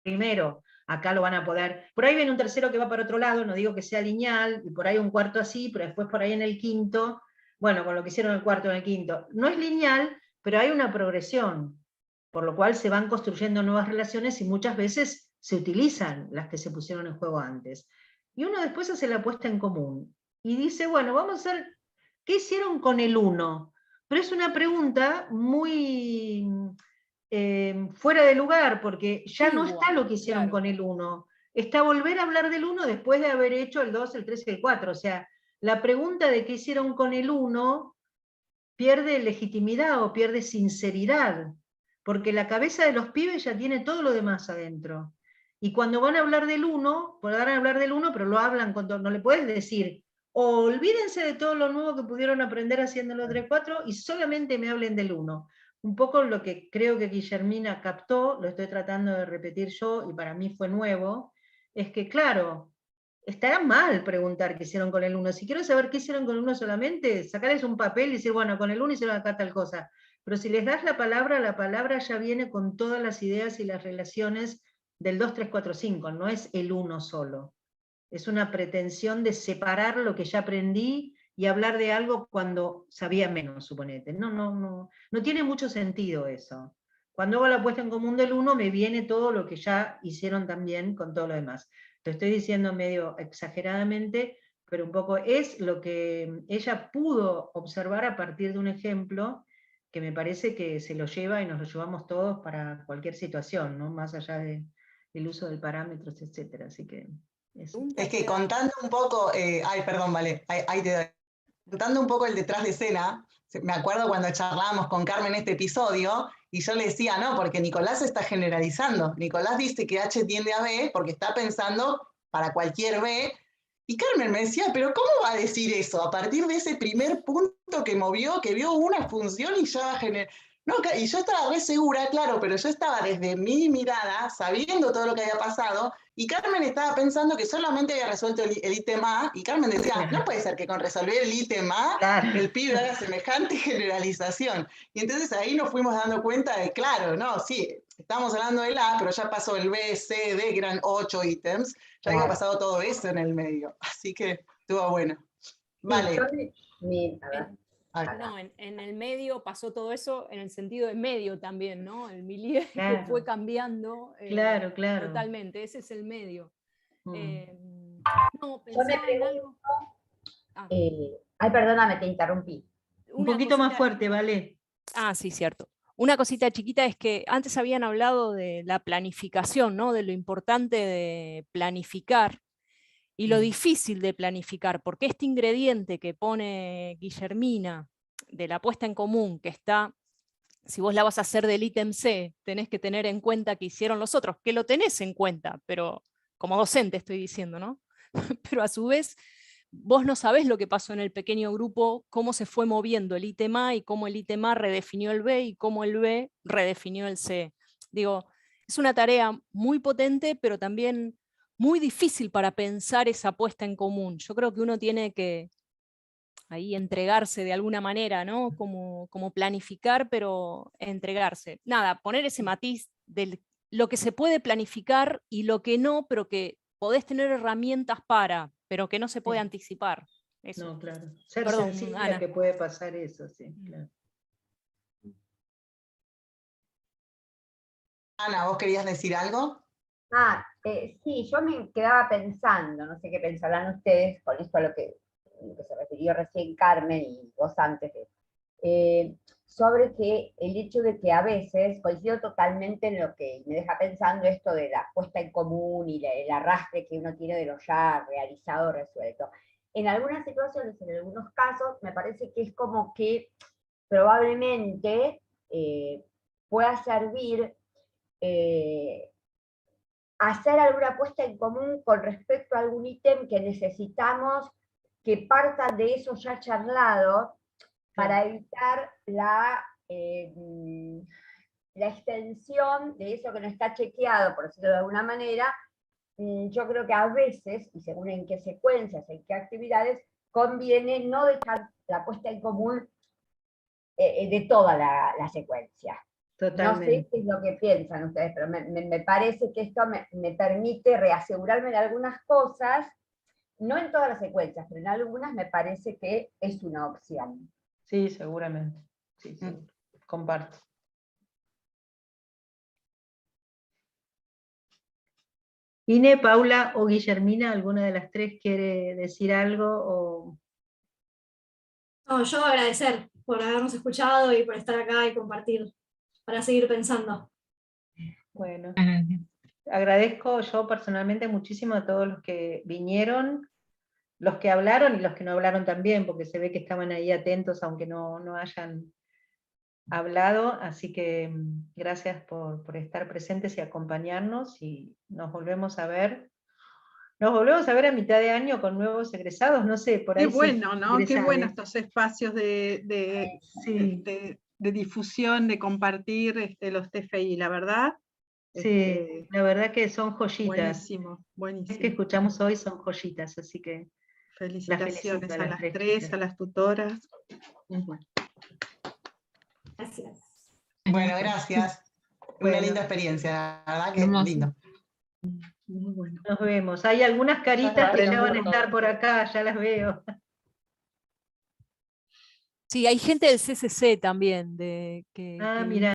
primero, acá lo van a poder... Por ahí viene un tercero que va para otro lado, no digo que sea lineal, y por ahí un cuarto así, pero después por ahí en el quinto, bueno, con lo que hicieron en el cuarto y en el quinto. No es lineal, pero hay una progresión, por lo cual se van construyendo nuevas relaciones y muchas veces se utilizan las que se pusieron en juego antes. Y uno después hace la puesta en común, y dice, bueno, vamos a hacer... ¿Qué hicieron con el 1? Pero es una pregunta muy fuera de lugar, porque ya no está lo que hicieron con el 1. Está volver a hablar del 1 después de haber hecho el 2, el 3 y el 4. O sea, la pregunta de qué hicieron con el 1 pierde legitimidad o pierde sinceridad, porque la cabeza de los pibes ya tiene todo lo demás adentro. Y cuando van a hablar del 1, podrán hablar del 1, pero lo hablan con todo. No le puedes decir, olvídense de todo lo nuevo que pudieron aprender haciendo el 3, 4 y solamente me hablen del 1. Un poco lo que creo que Guillermina captó, lo estoy tratando de repetir yo, y para mí fue nuevo, es que claro, estará mal preguntar qué hicieron con el 1. Si quiero saber qué hicieron con el 1 solamente, sacarles un papel y decir, bueno, con el 1 hicieron acá tal cosa. Pero si les das la palabra ya viene con todas las ideas y las relaciones del 2, 3, 4, 5, no es el 1 solo. Es una pretensión de separar lo que ya aprendí y hablar de algo cuando sabía menos, suponete. No tiene mucho sentido eso. Cuando hago la puesta en común del 1, me viene todo lo que ya hicieron también con todo lo demás. Lo estoy diciendo medio exageradamente, pero un poco es lo que ella pudo observar a partir de un ejemplo que me parece que se lo lleva y nos lo llevamos todos para cualquier situación, ¿no? Más allá del uso de parámetros, etc. Así que eso.
Es que contando un poco, perdón, vale, ahí te doy. Contando un poco el detrás de escena, me acuerdo cuando charlábamos con Carmen este episodio, y yo le decía, no, porque Nicolás está generalizando. Nicolás dice que H tiende a B porque está pensando para cualquier B, y Carmen me decía, pero ¿cómo va a decir eso? A partir de ese primer punto que movió, que vio una función y ya va a generar... No, y yo estaba re segura, claro, pero yo estaba desde mi mirada, sabiendo todo lo que había pasado, y Carmen estaba pensando que solamente había resuelto el ítem A, y Carmen decía, no puede ser que con resolver el ítem A, el pibe haga semejante generalización. Y entonces ahí nos fuimos dando cuenta de, claro, no, sí, estamos hablando del A, pero ya pasó el B, C, D, que eran 8 ítems, ya había pasado todo eso en el medio. Así que estuvo bueno. Vale.
No, en el medio pasó todo eso en el sentido de medio también, ¿no? El milieu
Claro.
que fue cambiando
Claro.
totalmente, ese es el medio. No,
Yo me
pensaba en algo.
pregunto, perdóname, te interrumpí.
Un poquito más fuerte, ¿vale?
Sí, cierto. Una cosita chiquita es que antes habían hablado de la planificación, ¿no? De lo importante de planificar. y lo difícil de planificar, porque este ingrediente que pone Guillermina de la puesta en común, que está, si vos la vas a hacer del ítem C, tenés que tener en cuenta que hicieron los otros, que lo tenés en cuenta, pero como docente estoy diciendo, ¿no? Pero a su vez, vos no sabés lo que pasó en el pequeño grupo, cómo se fue moviendo el ítem A y cómo el ítem A redefinió el B y cómo el B redefinió el C. Digo, es una tarea muy potente, pero también muy difícil para pensar esa puesta en común. Yo creo que uno tiene que ahí entregarse de alguna manera, ¿no? Como planificar, pero entregarse. Nada, poner ese matiz de lo que se puede planificar y lo que no, pero que podés tener herramientas para, pero que no se puede anticipar. Eso.
No, claro. Ser
Perdón,
sensible
Ana.
a que puede pasar eso, sí, claro.
Ana, ¿vos querías decir algo?
Sí, yo me quedaba pensando, no sé qué pensarán ustedes, con esto a lo que se refirió recién Carmen y vos antes, sobre que el hecho de que a veces, coincido totalmente en lo que me deja pensando esto de la puesta en común y el arrastre que uno tiene de lo ya realizado, resuelto. En algunas situaciones, en algunos casos, me parece que es como que probablemente pueda servir hacer alguna puesta en común con respecto a algún ítem que necesitamos que parta de eso ya charlado, para evitar la extensión de eso que no está chequeado, por decirlo de alguna manera. Yo creo que a veces, y según en qué secuencias, en qué actividades, conviene no dejar la puesta en común de toda la secuencia.
Totalmente.
No sé qué es lo que piensan ustedes, pero me parece que esto me permite reasegurarme de algunas cosas, no en todas las secuencias, pero en algunas me parece que es una opción.
Sí, seguramente. Sí, seguro. Comparto. Ine, Paula o Guillermina, ¿alguna de las tres quiere decir algo?
No, yo agradecer por habernos escuchado y por estar acá y compartir, para seguir pensando.
Bueno, agradezco yo personalmente muchísimo a todos los que vinieron, los que hablaron y los que no hablaron también, porque se ve que estaban ahí atentos aunque no hayan hablado, así que gracias por estar presentes y acompañarnos, y nos volvemos a ver. Nos volvemos a ver a mitad de año con nuevos egresados, no sé, por ahí.
Qué bueno, ¿no? Qué bueno
egresades.
estos espacios de difusión, de compartir los TFI, la verdad.
Sí, la verdad que son joyitas.
Buenísimo, buenísimo.
Es que escuchamos hoy son joyitas, así que
felicitaciones
las
a las
tres
tres,
chicas.
a las tutoras. Bueno.
Gracias.
Bueno, gracias. Una
Bueno.
linda experiencia, la verdad que
Hermoso.
lindo.
Muy bueno.
Nos vemos. Hay algunas caritas que ya van a
mucho.
estar por acá, ya las veo.
Sí, hay gente del CCC también, que
Mira.